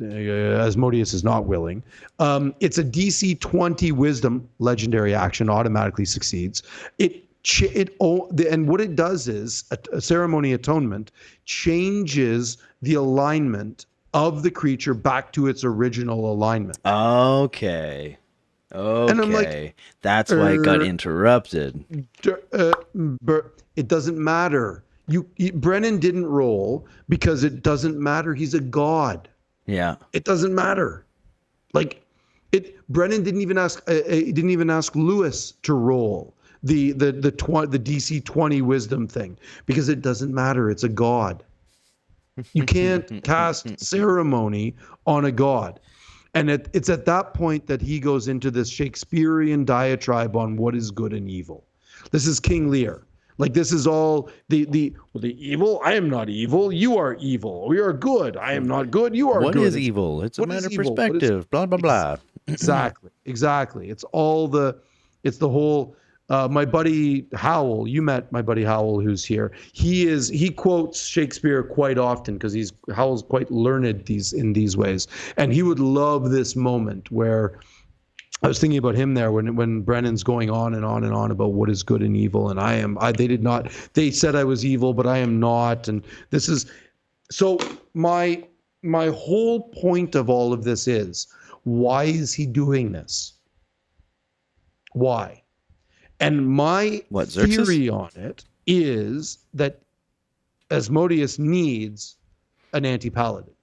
S3: Asmodeus is not willing. It's a DC 20 Wisdom legendary action, automatically succeeds. And what it does is a Ceremony Atonement changes the alignment of the creature back to its original alignment.
S2: Okay.
S3: And I'm like,
S2: that's why it got interrupted.
S3: It doesn't matter. Brennan didn't roll because it doesn't matter. He's a god.
S2: Yeah.
S3: It doesn't matter. Like Brennan didn't even ask Lewis to roll the DC 20 wisdom thing because it doesn't matter. It's a god. You can't cast Ceremony on a god. And it's at that point that he goes into this Shakespearean diatribe on what is good and evil. This is King Lear. Like, this is all the evil. I am not evil. You are evil. We are good. I am not good. You are good.
S2: What is evil? It's a matter of perspective. Blah, blah, blah.
S3: Exactly. It's the whole, my buddy Howell, you met my buddy Howell who's here. He quotes Shakespeare quite often because Howell's quite learned in these ways. And he would love this moment where I was thinking about him there when Brennan's going on and on and on about what is good and evil, and they said I was evil, but I am not, and this is so my whole point of all of this is, why is he doing this? Why? And my theory on it is that Asmodeus needs an anti-paladin,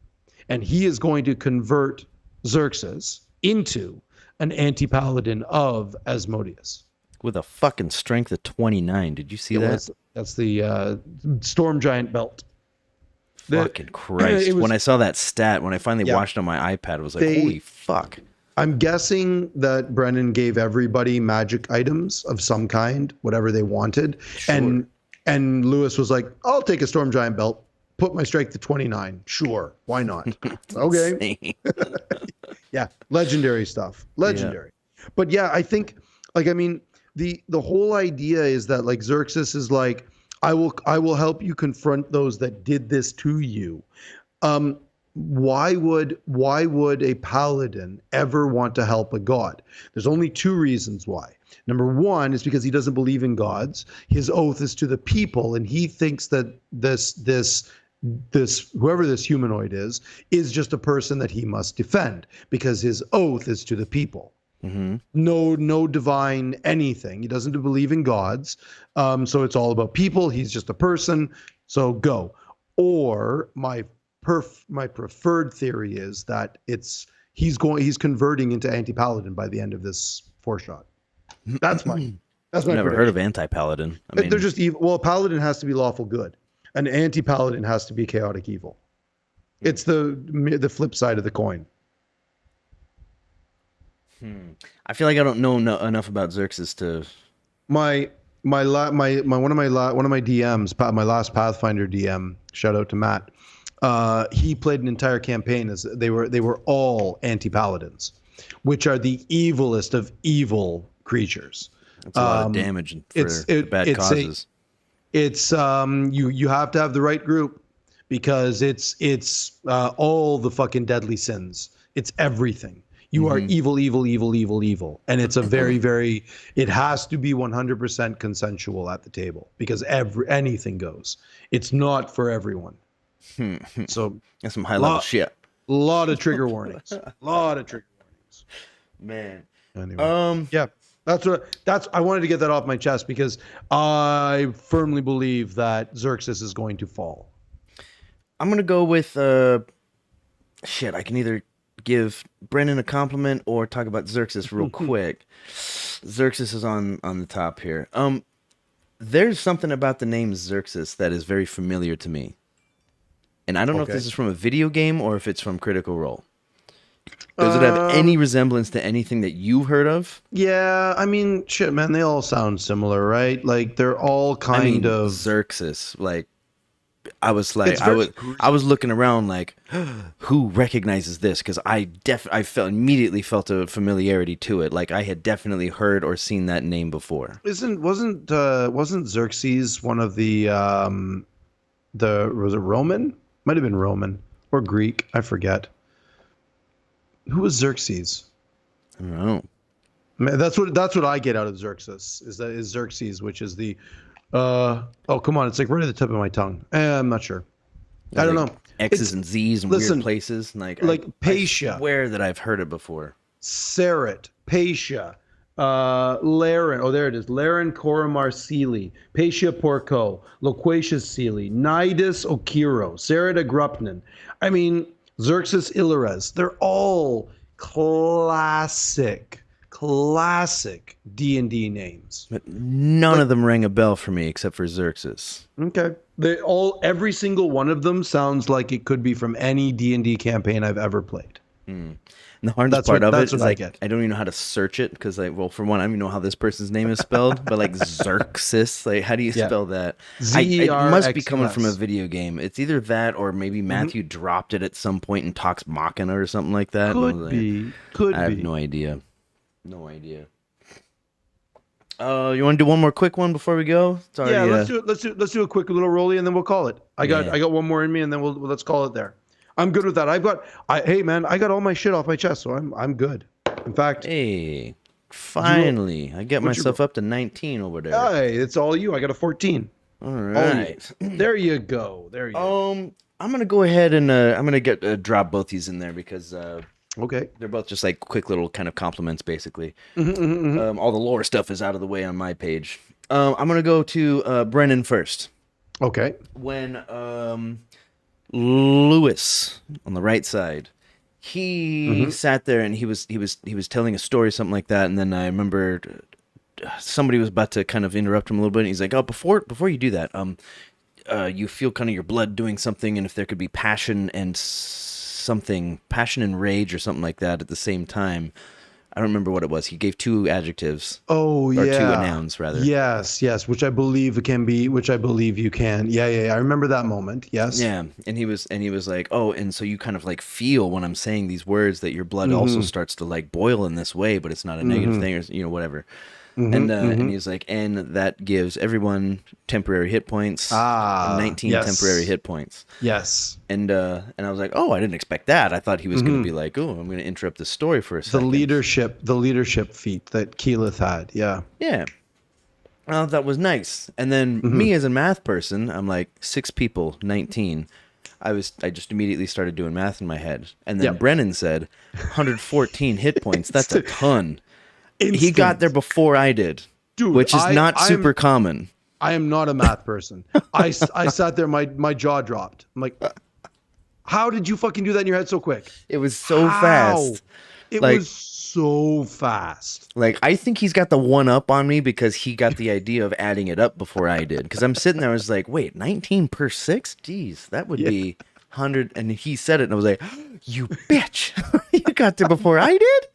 S3: and he is going to convert Xerxes into an anti-paladin of Asmodeus.
S2: With a fucking strength of 29. Did you see that?
S3: That's the Storm Giant belt.
S2: Fucking Christ. When I saw that stat, when I finally watched it on my iPad, I was like, holy fuck.
S3: I'm guessing that Brennan gave everybody magic items of some kind, whatever they wanted. Sure. And Lewis was like, I'll take a Storm Giant belt, put my strength to 29. Sure, why not? Okay. Yeah, legendary stuff. Legendary. Yeah. But yeah, I think, the whole idea is that, like, Xerxes is like, I will help you confront those that did this to you. Why would a paladin ever want to help a god? There's only 2 reasons why. Number 1 is because he doesn't believe in gods. His oath is to the people, and he thinks that this whoever this humanoid is just a person that he must defend because his oath is to the people. Mm-hmm. No divine anything. He doesn't believe in gods. So it's all about people. He's just a person. So go. Or my preferred theory is that he's converting into anti-paladin by the end of this foreshot. That's my
S2: never heard of anti-paladin. I mean,
S3: they're just evil. Well, a paladin has to be lawful good. An anti-paladin has to be chaotic evil. It's the flip side of the coin.
S2: I feel like I don't know enough about Xerxes to.
S3: My one of my DMs, my last Pathfinder DM. Shout out to Matt. He played an entire campaign as they were all anti-paladins, which are the evilest of evil creatures.
S2: That's a lot of damage for bad causes.
S3: You have to have the right group because it's all the fucking deadly sins. It's everything. You are evil, evil, evil, evil, evil. And it's a very, very, it has to be 100% consensual at the table because anything goes. It's not for everyone. So
S2: that's some high level shit.
S3: A lot of trigger warnings.
S2: Man.
S3: Anyway. Yeah. I wanted to get that off my chest because I firmly believe that Xerxes is going to fall.
S2: I'm going to go with, I can either give Brennan a compliment or talk about Xerxes real quick. Xerxes is on the top here. There's something about the name Xerxes that is very familiar to me. And I don't know if this is from a video game or if it's from Critical Role. Does it have any resemblance to anything that you've heard of?
S3: Yeah, I mean, shit, man, they all sound similar, right? Like they're all kind of
S2: Xerxes. Like, I was looking around like, who recognizes this? Because I immediately felt a familiarity to it. Like I had definitely heard or seen that name before.
S3: Wasn't Xerxes one of was it Roman? Might have been Roman or Greek. I forget. Who was Xerxes?
S2: I don't know.
S3: Man, that's what I get out of Xerxes is Xerxes, which is the come on, it's like right at the tip of my tongue. I'm not sure. I don't know.
S2: X's and Z's in weird places. Like
S3: Patia.
S2: I swear that I've heard it before.
S3: Saret, Patia, Laren. Oh, there it is. Laren Coromar Sealy, Patia Porco, Loquacious Sealy, Nidus Okiro, Saret Agrupnan. I mean, Xerxes Ilores. They're all classic D&D names.
S2: But none of them rang a bell for me except for Xerxes.
S3: Okay. Every single one of them sounds like it could be from any D&D campaign I've ever played.
S2: And the hardest part of it is like I don't even know how to search it because for one, I don't even know how this person's name is spelled. But like Xerxes, like how do you spell that? It must be coming from a video game. It's either that or maybe Matthew dropped it at some point in Talks Machina or something like that.
S3: Could be.
S2: I have no idea. No idea. You want to do one more quick one before we go?
S3: Let's do a quick little rollie and then we'll call it. I got one more in me and then let's call it there. I'm good with that. Hey man, I got all my shit off my chest, so I'm good. In fact,
S2: hey, finally, I get myself up to 19 over there.
S3: Hey, it's all you. I got a 14.
S2: All right,
S3: there you go.
S2: I'm gonna go ahead and I'm gonna drop both these in there because
S3: okay,
S2: they're both just like quick little kind of compliments, basically. All the lore stuff is out of the way on my page. I'm gonna go to Brennan first.
S3: Okay.
S2: When Lewis on the right side, he sat there and he was telling a story, something like that, and then I remember somebody was about to kind of interrupt him a little bit, and he's like, "Oh, before you do that, you feel kind of your blood doing something, and if there could be passion and rage or something like that at the same time." I don't remember what it was. He gave two adjectives.
S3: Oh, yeah.
S2: Or two nouns, rather.
S3: Yes, which I believe you can. Yeah. I remember that moment. Yes.
S2: Yeah, and he was like, "Oh, and so you kind of like feel when I'm saying these words that your blood also starts to like boil in this way, but it's not a negative thing or whatever." And he's like, and that gives everyone temporary hit points. 19 temporary hit points.
S3: Yes.
S2: And I was like, oh, I didn't expect that. I thought he was going to be like, oh, I'm going to interrupt the story for a second.
S3: The leadership feat that Keyleth had. Yeah.
S2: Yeah. Well, that was nice. And then me as a math person, I'm like 6 people, 19. I just immediately started doing math in my head. And then Brennan said 114 hit points. That's a ton. Instant. He got there before I did, dude, which is not super common.
S3: I am not a math person. I sat there, my jaw dropped. I'm like, how did you fucking do that in your head so quick?
S2: It was so fast.
S3: It was so fast.
S2: Like, I think he's got the one up on me because he got the idea of adding it up before I did. Because I'm sitting there, I was like, wait, 19 per 6? Jeez, that would be 100. And he said it, and I was like, you bitch. You got there before I did?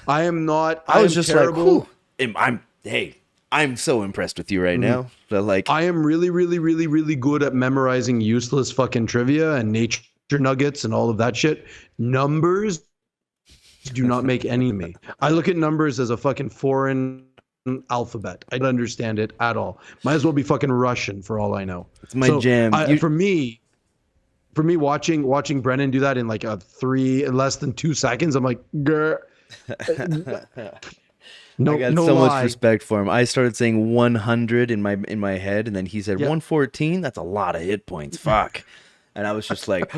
S3: I am not.
S2: I was just terrible. Like, hey, I'm so impressed with you right now. But like,
S3: I am really, really, really, really good at memorizing useless fucking trivia and nature nuggets and all of that shit. Numbers do not make any of me. I look at numbers as a fucking foreign alphabet. I don't understand it at all. Might as well be fucking Russian for all I know.
S2: it's my jam.
S3: For me, watching Brennan do that in like in less than 2 seconds, I'm like, grr. No,
S2: I got
S3: no
S2: so
S3: lie.
S2: much respect for him. I started saying 100 in my head, and then he said 114. That's a lot of hit points. Fuck. And I was just like,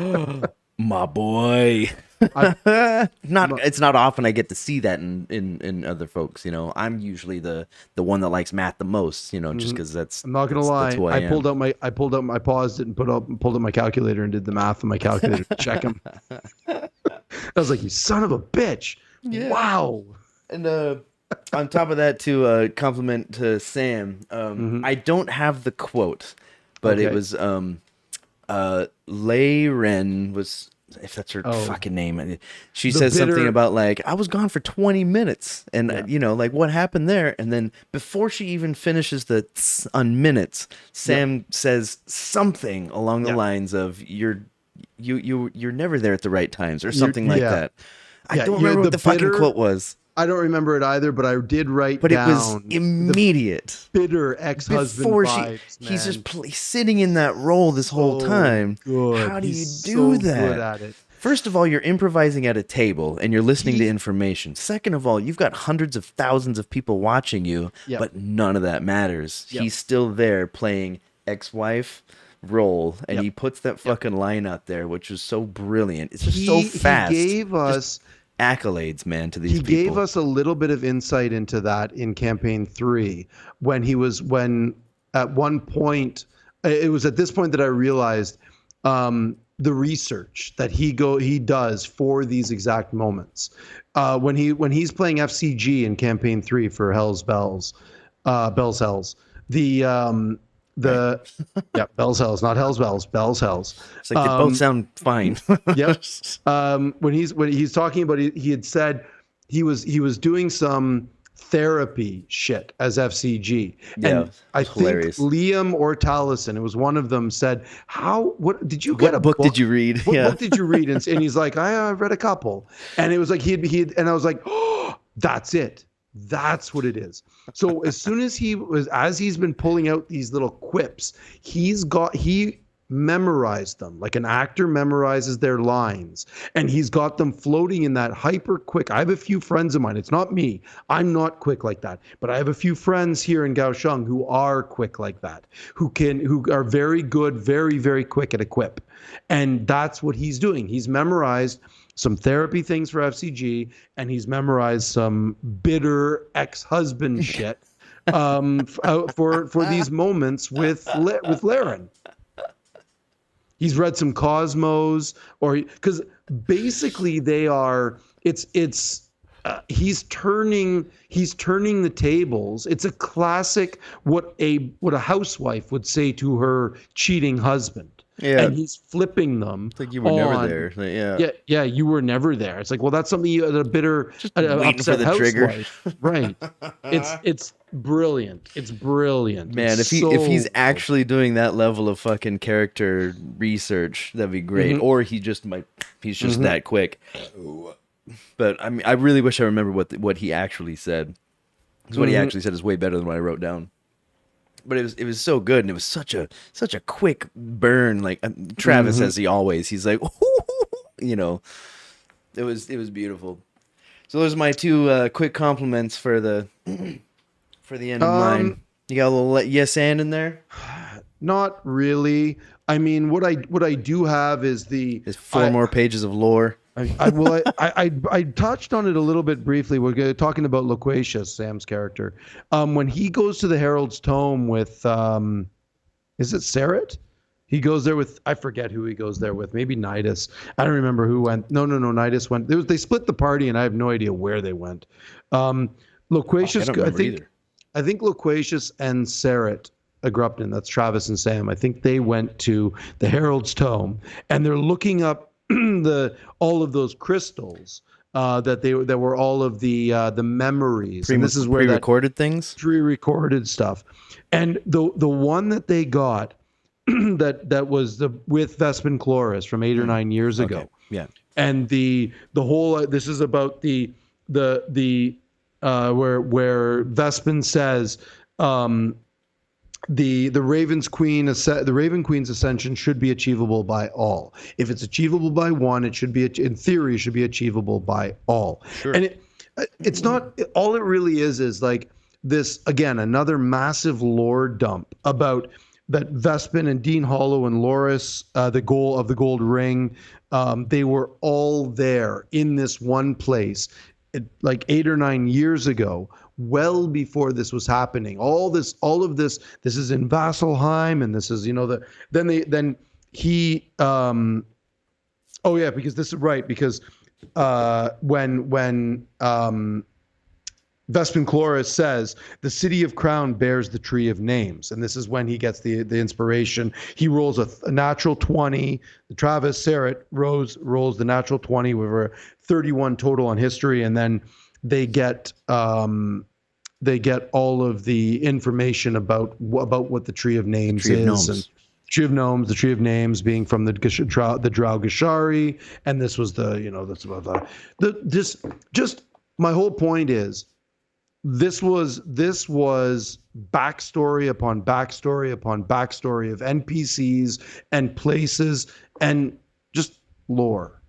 S2: my boy. It's not often I get to see that in other folks. You know, I'm usually the one that likes math the most. You know, just because that's.
S3: I'm not gonna lie. I paused it and pulled up my calculator and did the math on my calculator to check him. I was like, you son of a bitch! Yeah. Wow.
S2: And on top of that, to compliment to Sam, I don't have the quote, but it was Layren was, if that's her fucking name. She says something about like, I was gone for 20 minutes, and you know, like what happened there. And then before she even finishes the on minutes, Sam says something along the lines of you're never there at the right times or something like that. I don't remember what the fucking quote was.
S3: I don't remember it either, but I did write down.
S2: But it was immediate.
S3: Bitter ex-husband vibes, man.
S2: He's just sitting in that role this whole time.
S3: Good.
S2: How do you do that?
S3: Good at it.
S2: First of all, you're improvising at a table and you're listening to information. Second of all, you've got hundreds of thousands of people watching you, but none of that matters. He's still there playing ex-wife role, and he puts that fucking line out there, which is so brilliant. It's just so fast.
S3: He gave us
S2: accolades, man, to these people.
S3: He gave us a little bit of insight into that in campaign 3 when at one point, it was at this point that I realized the research that he does for these exact moments. When he's playing FCG in campaign 3 for Hell's Bells, Bells Hells, Bells Hells, not Hell's Bells, Bells Hells.
S2: It's like they both sound fine.
S3: Yep. When he's talking about, he had said he was doing some therapy shit as FCG.
S2: Yeah,
S3: and I
S2: hilarious.
S3: think Liam or Taliesin, it was one of them, said, what did you get
S2: what
S3: a
S2: book did you read?
S3: What book did you read? And he's like, I read a couple. And it was like and I was like, oh, that's it. That's what it is. So as soon as he's been pulling out these little quips, he memorized them like an actor memorizes their lines, and he's got them floating in that hyper quick. I have a few friends of mine. It's not me. I'm not quick like that, but I have a few friends here in Kaohsiung who are quick like that, who are very good, very, very quick at a quip. And that's what he's doing. He's memorized some therapy things for FCG, and he's memorized some bitter ex-husband shit for these moments with Laren. He's read some Cosmos, because basically they are. He's turning the tables. It's a classic what a housewife would say to her cheating husband. Yeah, and he's flipping them.
S2: It's like you were never there. Like,
S3: yeah, you were never there. It's like, well, that's something a bitter,
S2: waiting for the trigger.
S3: Right? It's brilliant. It's brilliant.
S2: Man, if he's actually doing that level of fucking character research, that'd be great. Or he's just that quick. But I mean, I really wish I remember what he actually said, because what he actually said is way better than what I wrote down. But it was so good, and it was such a quick burn. Like Travis, as he's like, you know, it was beautiful. So those are my two quick compliments for the end of mine. You got a little yes and in there?
S3: Not really. I mean, what I do have is
S2: there's 4 more pages of lore.
S3: I touched on it a little bit briefly. We're talking about Loquacious, Sam's character. When he goes to the Herald's Tome with, is it Sarat? He goes there with, I forget who he goes there with. Maybe Nidus. I don't remember who went. No. Nidus went. They split the party, and I have no idea where they went. Loquacious. I think Loquacious and Sarat Agrupton, that's Travis and Sam, I think they went to the Herald's Tome, and they're looking up all of those crystals that were all of the memories, and this is where
S2: pre-recorded things,
S3: pre-recorded stuff, and the one that they got that was with Vespin Chloris from 8 or 9 years ago.
S2: Okay. Yeah.
S3: And the whole this is about the where Vespin says the Raven Queen's ascension should be achievable by all. If it's achievable by one, it should be in theory should be achievable by all.
S2: Sure.
S3: And it's not all it really is like this again, another massive lore dump about that Vespin and Dean Hollow and Loris, the gold ring, they were all there in this one place, like 8 or 9 years ago, well before this was happening. All of this is in Vasselheim, and this is because this is right because when Vespin Chloris says the city of Crown bears the tree of names, and this is when he gets the inspiration. He rolls a natural 20. Travis Serrett rolls the natural 20 with a 31 total on history, and then they get all of the information about what the tree of names is. And Tree of Gnomes, the Tree of Names being from the Drow Gishari, and this was my whole point is. This was backstory upon backstory upon backstory of NPCs and places and just lore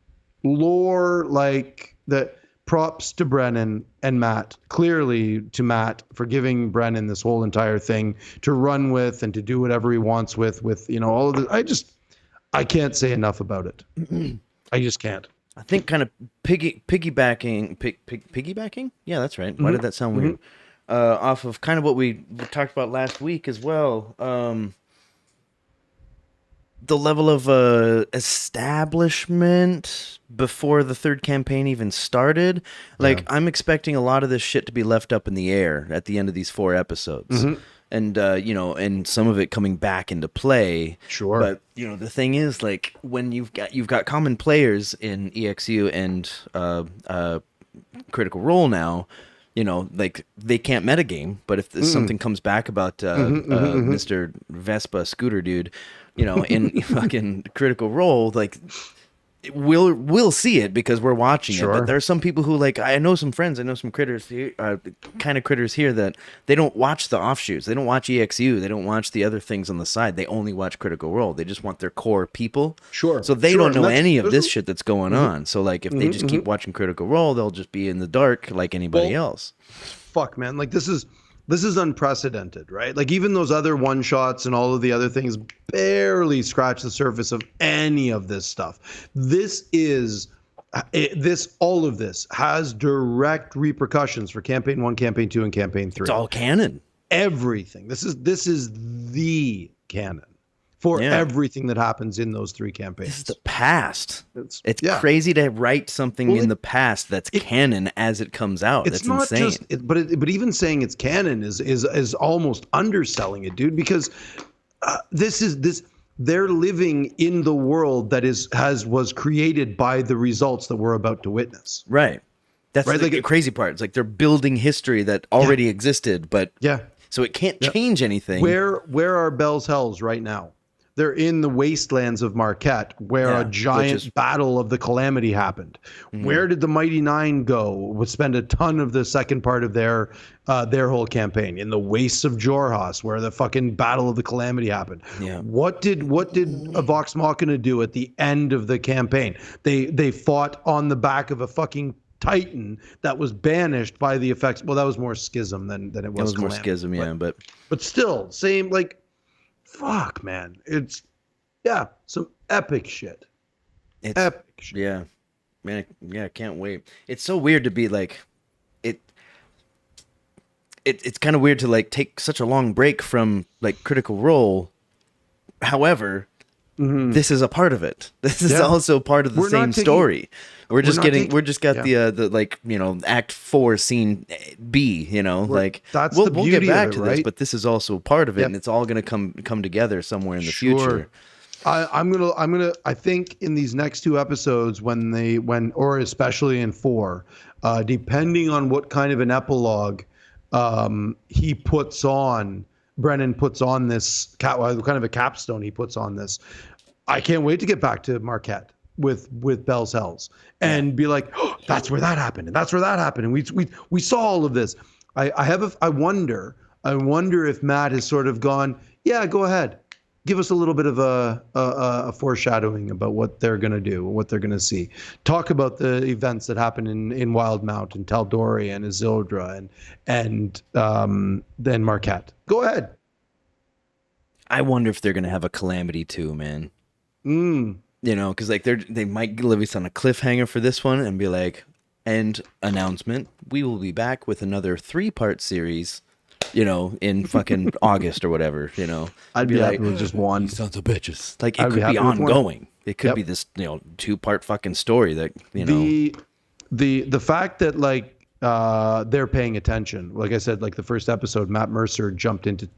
S3: like that. Props to Brennan and Matt, clearly to Matt for giving Brennan this whole entire thing to run with and to do whatever he wants with all of this. I can't say enough about it. I just can't.
S2: I think kind of piggybacking. Yeah, that's right. Why did that sound weird? Off of kind of what we talked about last week as well. The level of establishment before the third campaign even started. Like, I'm expecting a lot of this shit to be left up in the air at the end of these 4 episodes. And, and some of it coming back into play.
S3: Sure.
S2: But, the thing is, like, when you've got common players in EXU and Critical Role now, like, they can't metagame, but if something comes back about Mr. Vespa Scooter Dude, in fucking Critical Role, like, we'll see it because we're watching it. But there are some people who, like, I know some friends, I know some critters here, kind of critters here that they don't watch the offshoots. They don't watch EXU. They don't watch the other things on the side. They only watch Critical Role. They just want their core people.
S3: Sure.
S2: So they don't know any of this shit that's going on. So, like, if they just keep watching Critical Role, they'll just be in the dark like anybody else.
S3: Fuck, man. Like, this is unprecedented, right? Like, even those other one shots and all of the other things barely scratch the surface of any of this stuff. All of this has direct repercussions for campaign 1, campaign 2, and campaign 3.
S2: It's all canon.
S3: Everything. This is the canon for everything that happens in those 3 campaigns.
S2: This is the past. It's crazy to write something in the past that's canon as it comes out.
S3: It's not insane. But even saying it's canon is almost underselling it, dude. Because they're living in the world that was created by the results that we're about to witness.
S2: Right. That's right? The crazy part. It's like they're building history that already existed, but so it can't change anything.
S3: Where are Bell's Hells right now? They're in the wastelands of Marquette, where a giant battle of the Calamity happened. Where did the Mighty Nine go? Would spend a ton of the second part of their whole campaign in the wastes of Jorhas, where the fucking battle of the Calamity happened. Yeah. What did a Vox Machina do at the end of the campaign? They fought on the back of a fucking Titan that was banished by the effects. Well, that was more schism than it was.
S2: It was more schism,
S3: but still, same like. Fuck, man. It's some epic shit.
S2: It's epic shit. Yeah. Man, I can't wait. It's so weird to be like it's kind of weird to like take such a long break from like Critical Role. However, this is a part of it. This is also part of the same story. We just got the like, Act 4 scene B, like
S3: that's
S2: we'll get back to this, but this is also part of it, and it's all going to come together somewhere in the future.
S3: I think in these next two episodes, or especially in 4, depending on what kind of an epilogue Brennan puts on this kind of a capstone he puts on this. I can't wait to get back to Marquette with Bell's Hells and be like, oh, that's where that happened, and that's where that happened, and we saw all of this. I wonder if Matt has sort of gone, yeah, go ahead, give us a little bit of a foreshadowing about what they're going to do, what they're going to see. Talk about the events that happened in Wildemount and Tal'Dorei and Isildur and then Marquette. Go ahead.
S2: I wonder if they're going to have a Calamity too, man. You know, because like they might leave us on a cliffhanger for this one and be like, end announcement, we will be back with another 3-part series, you know, in fucking August or whatever, you know.
S3: I'd be like, with just one.
S2: Sons of bitches. Like, it could be ongoing. It could be this, you know, 2-part fucking story that, you know.
S3: The fact that, like, they're paying attention. Like I said, like the first episode, Matt Mercer jumped into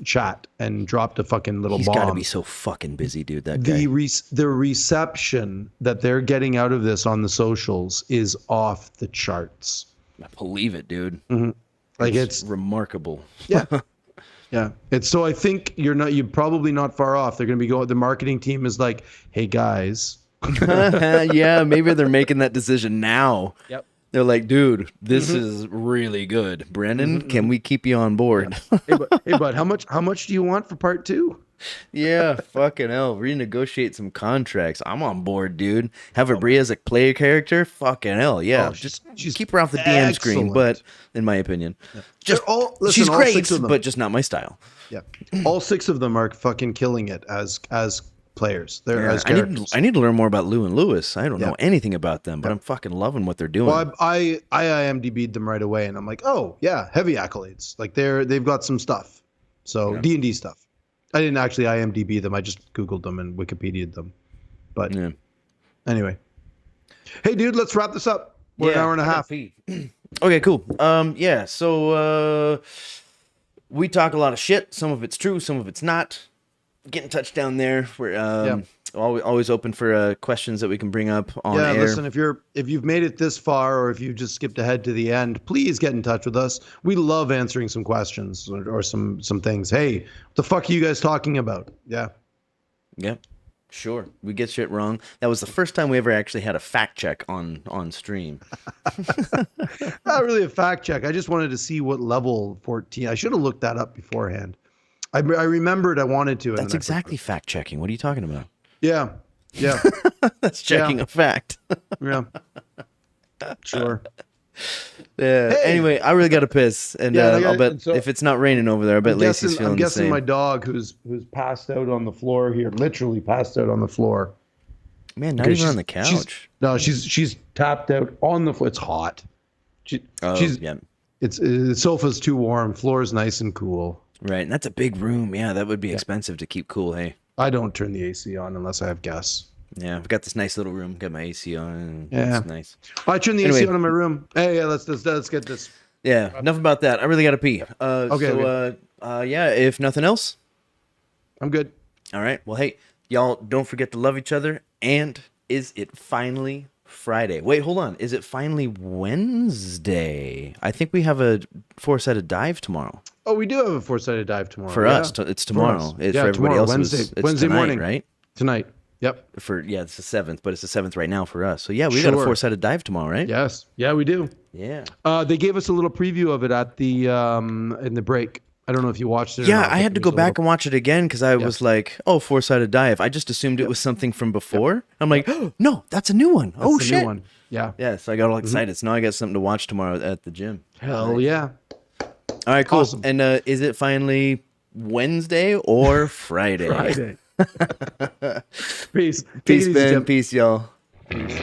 S3: chat and dropped a fucking little bomb.
S2: He's got to be so fucking busy, dude, that guy.
S3: The reception that they're getting out of this on the socials is off the charts.
S2: I believe it, dude.
S3: Mm-hmm. Like it's
S2: remarkable.
S3: Yeah. Yeah. It's so I think you're probably not far off. They're going to be the marketing team is like, hey guys.
S2: Yeah, maybe they're making that decision now.
S3: Yep.
S2: They're like, dude, this is really good. Brennan, can we keep you on board?
S3: Hey, bud, how much do you want for part 2?
S2: Yeah, fucking hell. Renegotiate some contracts. I'm on board, dude. Have a Brie as a player character? Fucking hell, yeah. Just keep her off the DM screen, but in my opinion. Yeah. She's great, but just not my style.
S3: Yeah. All 6 of them are fucking killing it as players. They're as characters.
S2: I need to learn more about Lou and Lewis. I don't know anything about them, but I'm fucking loving what they're doing.
S3: Well, I IMDb'd them right away, and I'm like, oh yeah, heavy accolades. Like they've got some stuff. So D&D stuff. I didn't actually IMDb them. I just Googled them and Wikipedia'd them. But anyway, hey dude, let's wrap this up. We're an hour and a half.
S2: Okay, cool. So we talk a lot of shit. Some of it's true, some of it's not. Get in touch down there. We're always open for questions that we can bring up on air.
S3: Listen, if you've made it this far, or if you just skipped ahead to the end, please get in touch with us. We love answering some questions or some things. Hey, what the fuck are you guys talking about? Yeah,
S2: sure. We get shit wrong. That was the first time we ever actually had a fact check on stream.
S3: Not really a fact check. I just wanted to see what level 14. I should have looked that up beforehand. I remembered I wanted to.
S2: That's exactly fact checking. What are you talking about?
S3: Yeah.
S2: That's checking a fact.
S3: Yeah. Sure.
S2: Yeah. Hey. Anyway, I really got to piss, and I'll bet if it's not raining over there, I bet Lacey's feeling the same.
S3: I'm guessing my dog, who's passed out on the floor here, literally passed out on the floor.
S2: Man, not even on the couch.
S3: She's tapped out on the floor. It's hot. The sofa's too warm. Floor's nice and cool.
S2: Right, and that's a big room. Yeah, that would be expensive to keep cool. Hey,
S3: I don't turn the AC on unless I have guests.
S2: Yeah, I've got this nice little room. Got my AC on.
S3: Yeah,
S2: it's nice.
S3: I turn the AC on in my room. Hey, yeah, let's get this.
S2: Yeah, enough about that. I really got to pee.
S3: Okay.
S2: Yeah, if nothing else,
S3: I'm good.
S2: All right. Well, hey, y'all, don't forget to love each other. And is it finally Friday? Wait, hold on. Is it finally Wednesday? I think we have a 4-sided dive tomorrow.
S3: Oh, we do have a 4-sided dive tomorrow.
S2: For us, it's tomorrow. For everybody
S3: tomorrow,
S2: else,
S3: Wednesday
S2: tonight,
S3: morning,
S2: right?
S3: Tonight. Yep.
S2: It's the 7th, but it's the 7th right now for us. So yeah, we got a 4-sided dive tomorrow, right?
S3: Yes. Yeah, we do.
S2: Yeah.
S3: They gave us a little preview of it at the in the break. I don't know if you watched it.
S2: Yeah, I had to go back and watch it again because I was like, "Oh, 4-sided dive." I just assumed it was something from before. Yep. I'm like, "Oh, no, that's a new one." That's shit. New one.
S3: Yeah.
S2: Yeah. So I got all excited. So now I got something to watch tomorrow at the gym.
S3: Hell yeah.
S2: All right, cool. Awesome. And is it finally Wednesday or Friday?
S3: Friday. Peace.
S2: Peace, Ben. Peace, y'all.
S3: Peace.